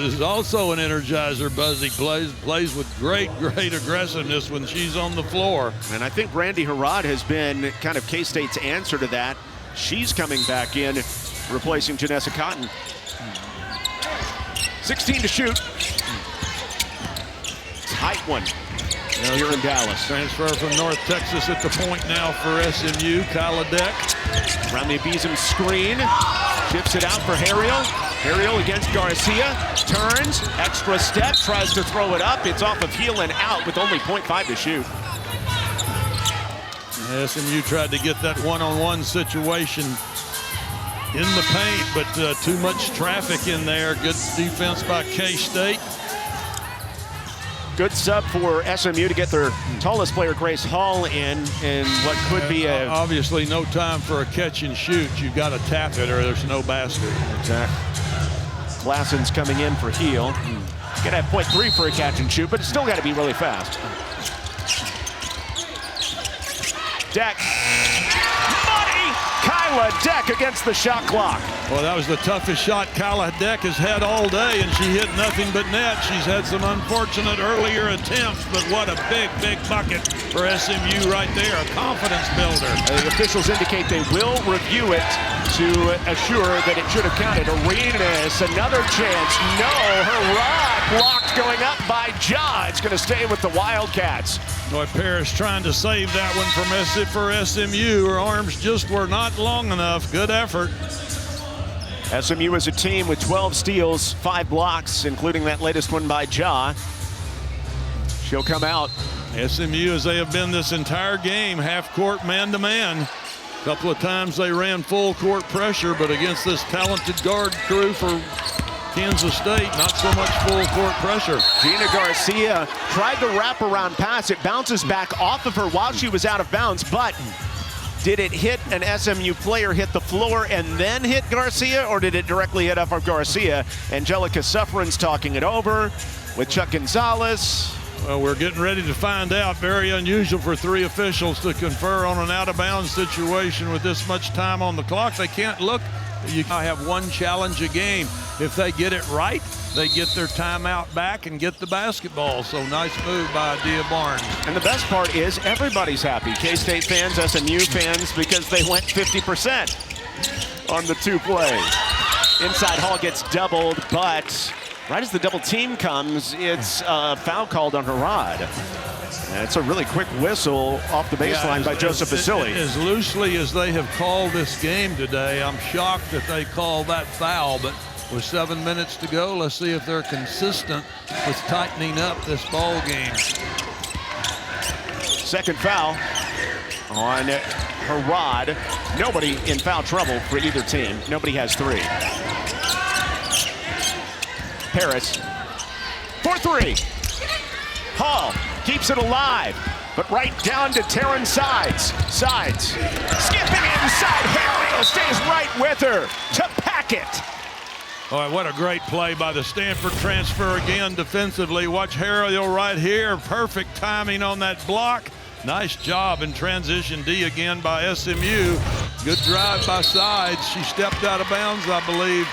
is also an Energizer Buzz. He plays with great aggressiveness when she's on the floor. And I think Randy Harrod has been kind of K-State's answer to that. She's coming back in, replacing Janessa Cotton. 16 to shoot. Tight one. Here in Dallas. Transfer from North Texas at the point now for SMU. Kyla Deck. Around the Ebesium screen. Shifts it out for Harriel. Harriel against Garcia. Turns. Extra step. Tries to throw it up. It's off of heel and out with only 0.5 to shoot. SMU tried to get that one-on-one situation in the paint, but too much traffic in there. Good defense by K-State. Good sub for SMU to get their tallest player, Grace Hall, in what could be a... Obviously, no time for a catch and shoot. You've got to tap it or there's no basket. Exactly. Claessens coming in for Heel. Gonna have .3 for a catch and shoot, but it's still got to be really fast. Deck. Money! Kyla Deck against the shot clock. Well, that was the toughest shot Kyla Deck has had all day, and she hit nothing but net. She's had some unfortunate earlier attempts, but what a big, big bucket for SMU right there, a confidence builder. The officials indicate they will review it to assure that it should have counted. Arenas, another chance. No, her rod blocked going up by Ja. It's going to stay with the Wildcats. Boy, Paris trying to save that one for SMU. Her arms just were not long enough. Good effort. SMU is a team with 12 steals, 5 blocks, including that latest one by Ja. She'll come out. SMU, as they have been this entire game, half-court man-to-man. A couple of times they ran full-court pressure, but against this talented guard crew for Kansas State, not so much full-court pressure. Gina Garcia tried the wraparound pass. It bounces back off of her while she was out of bounds, but did it hit an SMU player, hit the floor, and then hit Garcia, or did it directly hit off of Garcia? Angelica Sufferin's talking it over with Chuck Gonzalez. Well, we're getting ready to find out. Very unusual for 3 officials to confer on an out-of-bounds situation with this much time on the clock. They can't look. You have one challenge a game. If they get it right, they get their timeout back and get the basketball. So nice move by Dia Barnes. And the best part is everybody's happy. K-State fans, SMU fans, because they went 50% on the 2 plays. Inside Hall gets doubled, but right as the double team comes, it's a foul called on her rod. And it's a really quick whistle off the baseline by Joseph Vasily. As loosely as they have called this game today, I'm shocked that they called that foul, but with 7 minutes to go, let's see if they're consistent with tightening up this ball game. Second foul on her rod. Nobody in foul trouble for either team. Nobody has 3. Paris for 3. Hall keeps it alive, but right down to Taryn Sides. Sides skipping inside. Harriel stays right with her to pack it. All right, what a great play by the Stanford transfer again defensively. Watch Harriel right here. Perfect timing on that block. Nice job in transition D again by SMU. Good drive by Sides. She stepped out of bounds, I believe.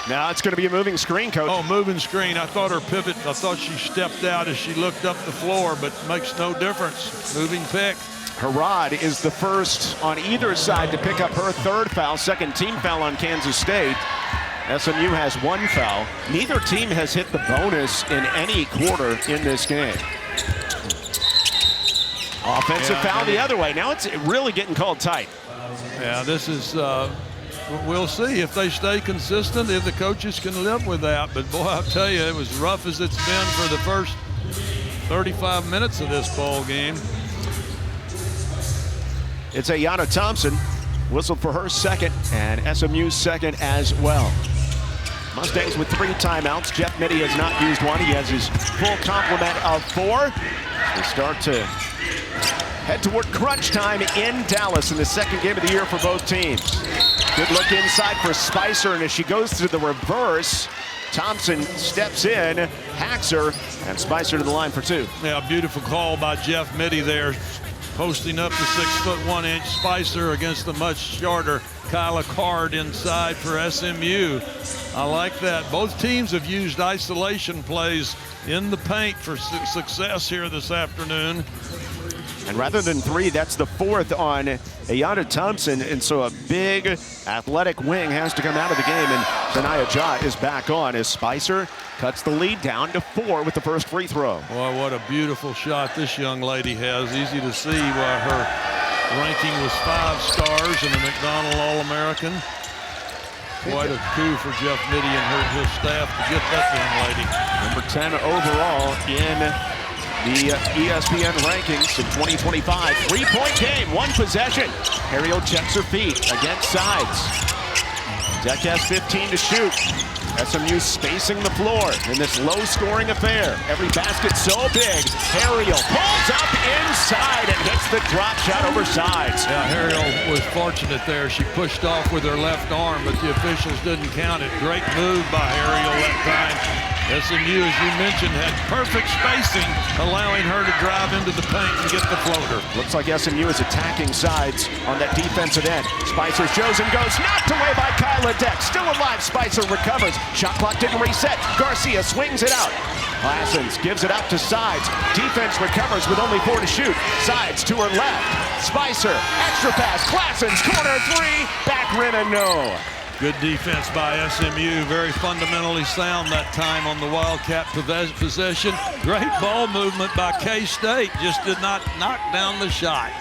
Now it's going to be a moving screen, Coach. Oh, moving screen. I thought her pivot, I thought she stepped out as she looked up the floor, but makes no difference. Moving pick. Herod is the first on either side to pick up her 3rd foul, 2nd team foul on Kansas State. SMU has 1 foul. Neither team has hit the bonus in any quarter in this game. Offensive foul the other way. Now it's really getting called tight. Yeah, this is, we'll see if they stay consistent, if the coaches can live with that. But boy, I'll tell you, it was rough as it's been for the first 35 minutes of this ball game. It's Ayanna Thompson, whistled for her 2nd, and SMU's 2nd as well. Mustangs with 3 timeouts. Jeff Mitty has not used one. He has his full complement of 4. They start to head toward crunch time in Dallas in the 2nd game of the year for both teams. Good look inside for Spicer, and as she goes to the reverse, Thompson steps in, hacks her, and Spicer to the line for 2. Yeah, beautiful call by Jeff Mitty there, posting up the 6'1" Spicer against the much shorter Kyla Card inside for SMU. I like that. Both teams have used isolation plays in the paint for success here this afternoon. And rather than 3, that's the 4th on Ayanna Thompson. And so a big athletic wing has to come out of the game. And Jzaniy is back on as Spicer cuts the lead down to 4 with the first free throw. Boy, what a beautiful shot this young lady has. Easy to see why her ranking was 5 stars and a McDonald All-American. Quite a coup for Jeff Mitty and his staff to get that young lady. Number 10 overall in the ESPN rankings in 2025. 3-point game, 1 possession. Harriel checks her feet against Sides. Deck has 15 to shoot. SMU spacing the floor in this low-scoring affair. Every basket so big. Harriel pulls up inside and hits the drop shot over sides. Yeah, Harriel was fortunate there. She pushed off with her left arm, but the officials didn't count it. Great move by Harriel that time. SMU, as you mentioned, had perfect spacing, allowing her to drive into the paint and get the floater. Looks like SMU is attacking sides on that defensive end. Spicer shows and goes, knocked away by Kyla Deck. Still alive, Spicer recovers. Shot clock didn't reset. Garcia swings it out. Claessens gives it out to Sides. Defense recovers with only 4 to shoot. Sides to her left. Spicer, extra pass. Claessens, corner three. Back rim and no. Good defense by SMU. Very fundamentally sound that time on the Wildcat possession. Great ball movement by K-State. Just did not knock down the shot.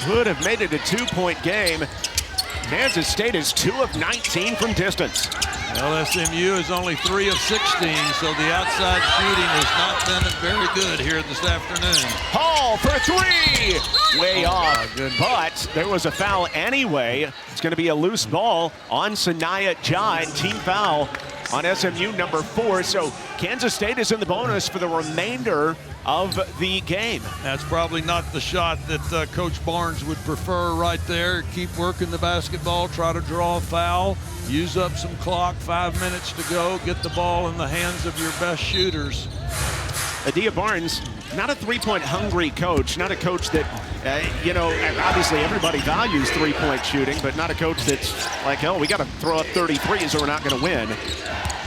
Could have made it a 2-point game. Kansas State is 2 of 19 from distance. Well, SMU is only 3 of 16, so the outside shooting has not been very good here this afternoon. Hall for 3! Way off, but there was a foul anyway. It's going to be a loose ball on Jzaniy Harriel, team foul on SMU number 4. So Kansas State is in the bonus for the remainder of the game. That's probably not the shot that Coach Barnes would prefer right there. Keep working the basketball, try to draw a foul, use up some clock, 5 minutes to go, get the ball in the hands of your best shooters. Adia Barnes, not a three-point hungry coach, not a coach that, obviously everybody values three-point shooting, but not a coach that's like, oh, we got to throw up 33s or we're not going to win.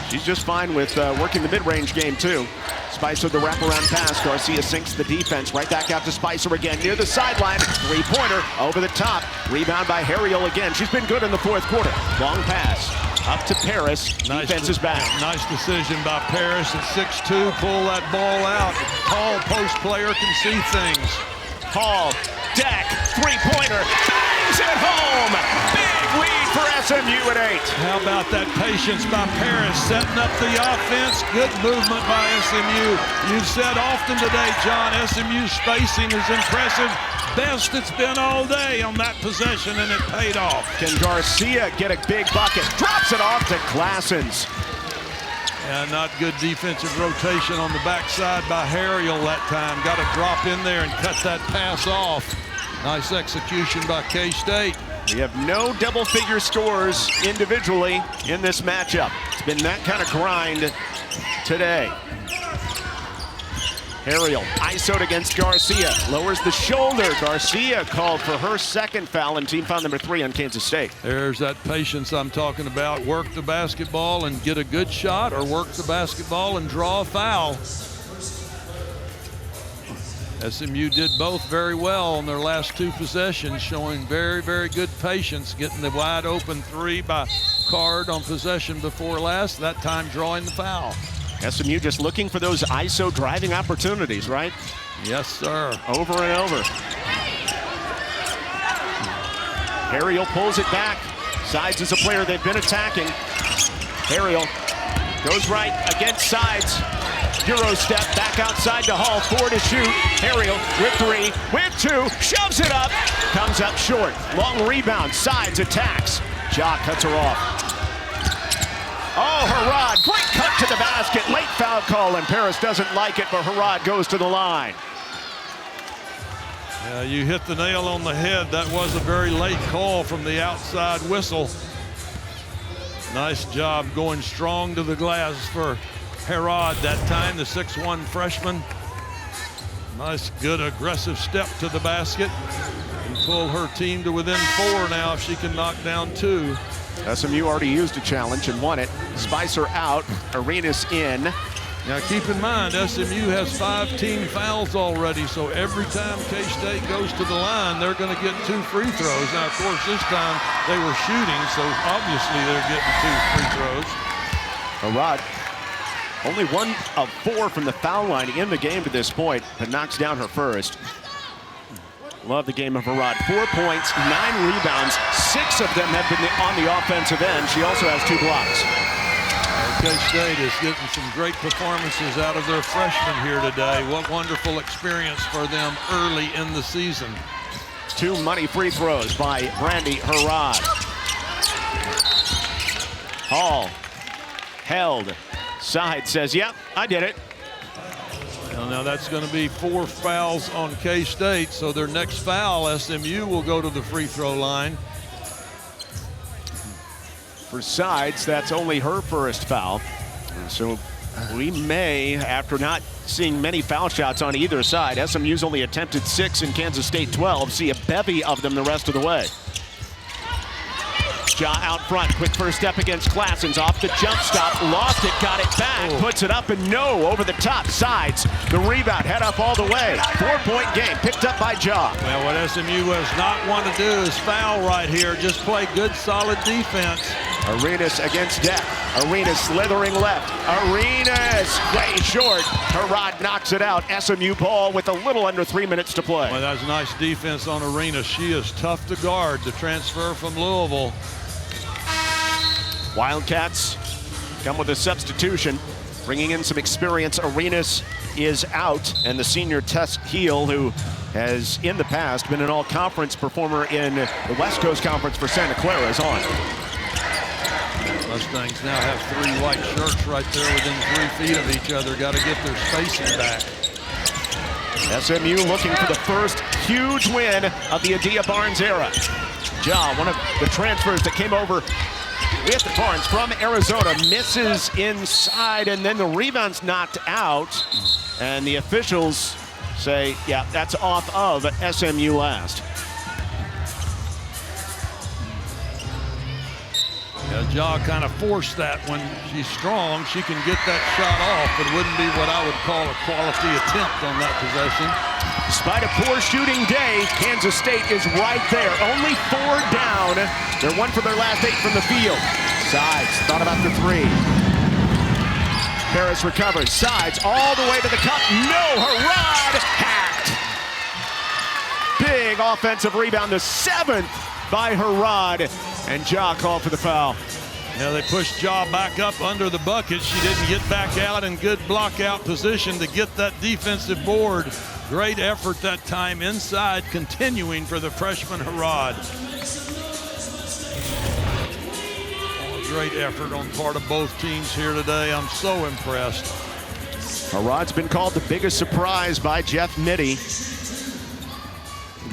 She's just fine with working the mid-range game, too. Spicer, the wraparound pass. Garcia sinks the defense. Right back out to Spicer again, near the sideline. Three-pointer over the top. Rebound by Harriel again. She's been good in the fourth quarter. Long pass up to Paris. Defense is back. Nice decision by Paris at 6'2". Pull that ball out. Hall, post player, can see things. Hall, Deck, three-pointer. Bangs it home. Big lead for SMU at 8. How about that patience by Paris, setting up the offense? Good movement by SMU. You've said often today, John, SMU's spacing is impressive. Best it's been all day on that possession, and it paid off. Can Garcia get a big bucket? Drops it off to Claessens. Yeah, not good defensive rotation on the backside by Harriel that time. Got to drop in there and cut that pass off. Nice execution by K-State. We have no double-figure scores individually in this matchup. It's been that kind of grind today. Harriel ISO'd against Garcia, lowers the shoulder. Garcia called for her second foul and team foul number 3 on Kansas State. There's that patience I'm talking about. Work the basketball and get a good shot, or work the basketball and draw a foul. SMU did both very well on their last 2 possessions, showing very, very good patience, getting the wide open 3 by Card on possession before last, that time drawing the foul. SMU just looking for those ISO driving opportunities, right? Yes, sir. Over and over. Harriel pulls it back. Sides is a player they've been attacking. Harriel goes right against Sides. Euro step back outside to Hall, 4 to shoot. Harriel with 3, with 2, shoves it up, comes up short. Long rebound, Sides attacks. Ja cuts her off. Oh, Harrod, great cut to the basket. Late foul call, and Paris doesn't like it, but Harrod goes to the line. Yeah, you hit the nail on the head. That was a very late call from the outside whistle. Nice job going strong to the glass for Harrod that time, the 6'1" freshman. Nice, good, aggressive step to the basket and pull her team to within 4 now if she can knock down 2. SMU already used a challenge and won it. Spicer out, Arenas in. Now keep in mind, SMU has 5 team fouls already, so every time K-State goes to the line, they're going to get 2 free throws. Now, of course, this time they were shooting, so obviously they're getting 2 free throws. Harrod, only 1 of 4 from the foul line in the game to this point, but knocks down her first. Love the game of Harrod. 4 points, 9 rebounds, 6 of them have been on the offensive end. She also has 2 blocks. K-State is getting some great performances out of their freshmen here today. What wonderful experience for them early in the season. 2 money free throws by Brandy Harrod. Hall held. Side says, yep, I did it. Well, now that's going to be 4 fouls on K-State, so their next foul, SMU will go to the free throw line. For Sides, that's only her first foul. So we may, after not seeing many foul shots on either side, SMU's only attempted 6 and Kansas State 12, see a bevy of them the rest of the way. Ja out front, quick first step against Claessens, off the jump stop, lost it, got it back, puts it up and no, over the top. Sides, the rebound, head up all the way. 4-point game, picked up by Ja. Well, what SMU does not want to do is foul right here, just play good, solid defense. Arenas against Deck. Arenas slithering left. Arenas way short. Harrod knocks it out. SMU ball with a little under 3 minutes to play. Well, that's nice defense on Arenas. She is tough to guard. The transfer from Louisville. Wildcats come with a substitution, bringing in some experience. Arenas is out, and the senior Tess Heel, who has in the past been an all-conference performer in the West Coast Conference for Santa Clara, is on. Mustangs now have 3 white shirts right there within 3 feet of each other. Got to get their spacing back. SMU looking for the first huge win of the Adia Barnes era. Ja, one of the transfers that came over with Barnes from Arizona, misses inside, and then the rebound's knocked out. And the officials say, yeah, that's off of SMU last. Yeah, Ja kind of forced that. When she's strong, she can get that shot off, but it wouldn't be what I would call a quality attempt on that possession. Despite a poor shooting day, Kansas State is right there. Only 4 down. They're 1 for their last 8 from the field. Sides thought about the 3. Harris recovers. Sides all the way to the cup. No, Harrod hacked. Big offensive rebound, the 7th by Harrod. And Ja called for the foul. Now they pushed Ja back up under the bucket. She didn't get back out in good block out position to get that defensive board. Great effort that time inside, continuing for the freshman Harrod. Great effort on part of both teams here today. I'm so impressed. Harrod's been called the biggest surprise by Jeff Mitty.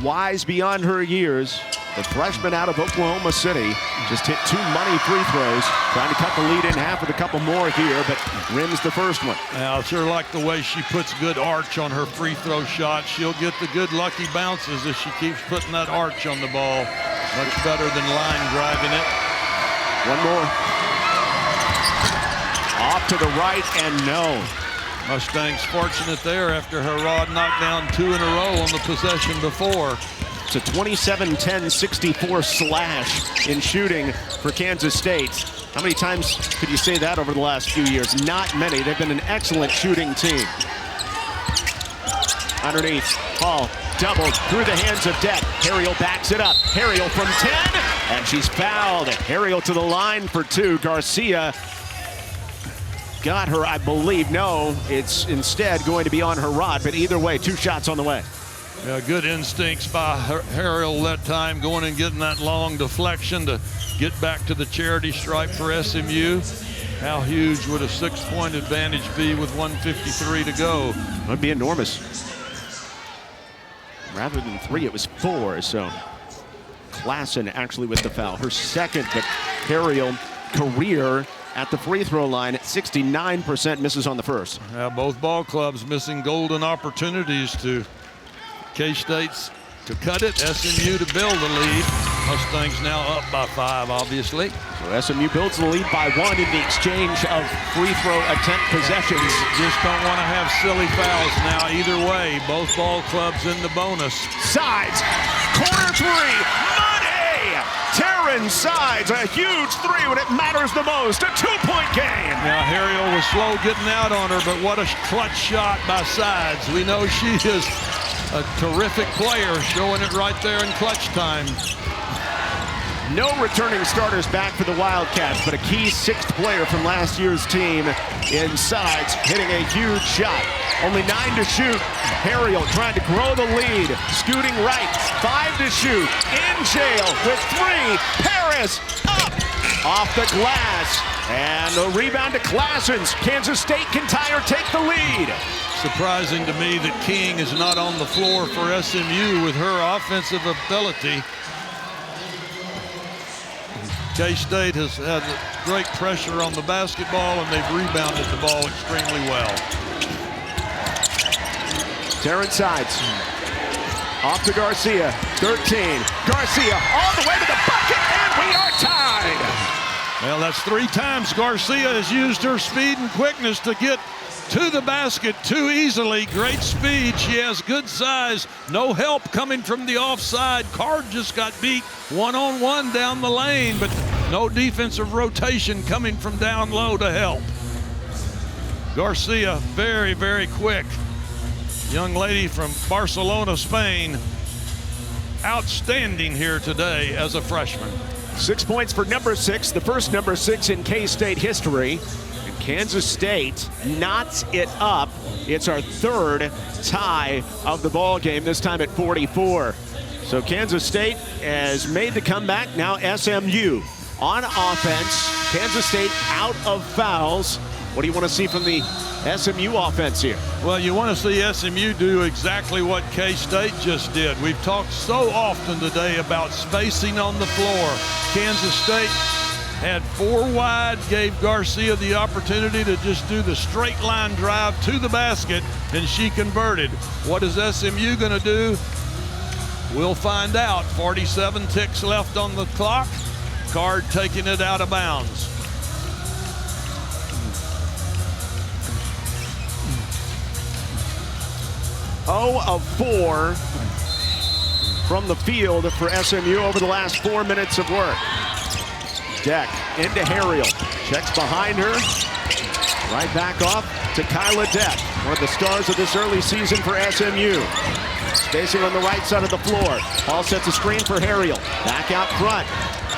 Wise beyond her years. The freshman out of Oklahoma City just hit 2 money free throws, trying to cut the lead in half with a couple more here, but rims the first one. I sure like the way she puts good arch on her free throw shot. She'll get the good lucky bounces if she keeps putting that arch on the ball. Much better than line driving it. One more. Off to the right and no. Mustangs fortunate there after Harrod knocked down 2 in a row on the possession before. It's a 27-10-64 slash in shooting for Kansas State. How many times could you say that over the last few years? Not many. They've been an excellent shooting team. Underneath, Hall doubled through the hands of Deck. Harriel backs it up. Harriel from 10, and she's fouled. Harriel to the line for 2. Garcia got her, I believe. No, it's instead going to be on Harrod, but either way, 2 shots on the way. Yeah, good instincts by Harriel that time, going and getting that long deflection to get back to the charity stripe for SMU. How huge would a 6-point advantage be with 1:53 to go? It would be enormous. Rather than 3, it was 4, so Claessens actually with the foul. Her second, but Harriel career at the free throw line at 69%, misses on the first. Yeah, both ball clubs missing golden opportunities to K-State's to cut it, SMU to build the lead. Mustangs now up by 5, obviously. So SMU builds the lead by 1 in the exchange of free throw attempt possessions. Just don't want to have silly fouls now either way. Both ball clubs in the bonus. Sides, corner 3, money! Taryn Sides, a huge 3 when it matters the most, a 2-point game. Now Harriel was slow getting out on her, but what a clutch shot by Sides. We know she is a terrific player, showing it right there in clutch time. No returning starters back for the Wildcats, but a key 6th player from last year's team in Sides, hitting a huge shot. Only 9 to shoot. Harriel trying to grow the lead. Scooting right. 5 to shoot. In jail with 3. Paris up. off the glass. And the rebound to Claessens. Kansas State can tie or take the lead. Surprising to me that King is not on the floor for SMU with her offensive ability. K-State has had great pressure on the basketball, and they've rebounded the ball extremely well. Terrence sides. Off to Garcia, 13. Garcia all the way to the bucket, and we are tied. Well, that's 3 times Garcia has used her speed and quickness to get to the basket too easily. Great speed. She has good size. No help coming from the offside. Card just got beat one-on-one down the lane, but no defensive rotation coming from down low to help. Garcia, very, very quick. Young lady from Barcelona, Spain. Outstanding here today as a freshman. 6 points for number 6, the first number 6 in K-State history. And Kansas State knots it up. It's our 3rd tie of the ball game, this time at 44. So Kansas State has made the comeback. Now SMU on offense. Kansas State out of fouls. What do you want to see from the SMU offense here? Well, you want to see SMU do exactly what K-State just did. We've talked so often today about spacing on the floor. Kansas State had 4 wide, gave Garcia the opportunity to just do the straight line drive to the basket, and she converted. What is SMU going to do? We'll find out. 47 ticks left on the clock. Card taking it out of bounds. Oh of 4 from the field for SMU over the last 4 minutes of work. Deck into Harriel. Checks behind her. Right back off to Kyla Deck, one of the stars of this early season for SMU. Spacing on the right side of the floor. Paul sets a screen for Harriel. Back out front.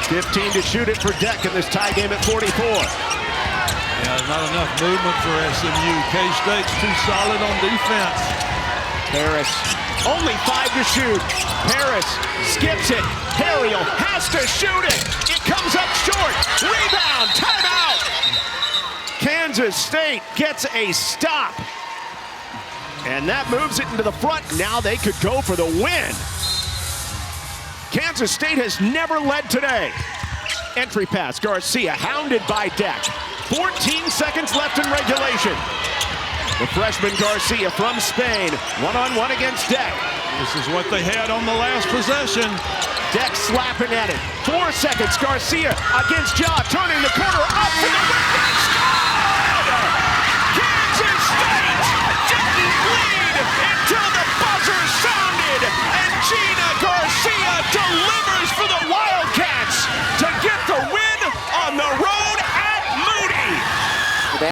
15 to shoot it for Deck in this tie game at 44. Yeah, not enough movement for SMU. K-State's too solid on defense. Harris, only 5 to shoot. Harris skips it. Harriel has to shoot it. It comes up short. Rebound, timeout. Kansas State gets a stop. And that moves it into the front. Now they could go for the win. Kansas State has never led today. Entry pass, Garcia, hounded by Deck. 14 seconds left in regulation. The freshman Garcia from Spain, one-on-one against Deck. This is what they had on the last possession. Deck slapping at it. 4 seconds, Garcia against Ja, turning the corner up for the win. Kansas State didn't lead until the buzzer sounded, and Gina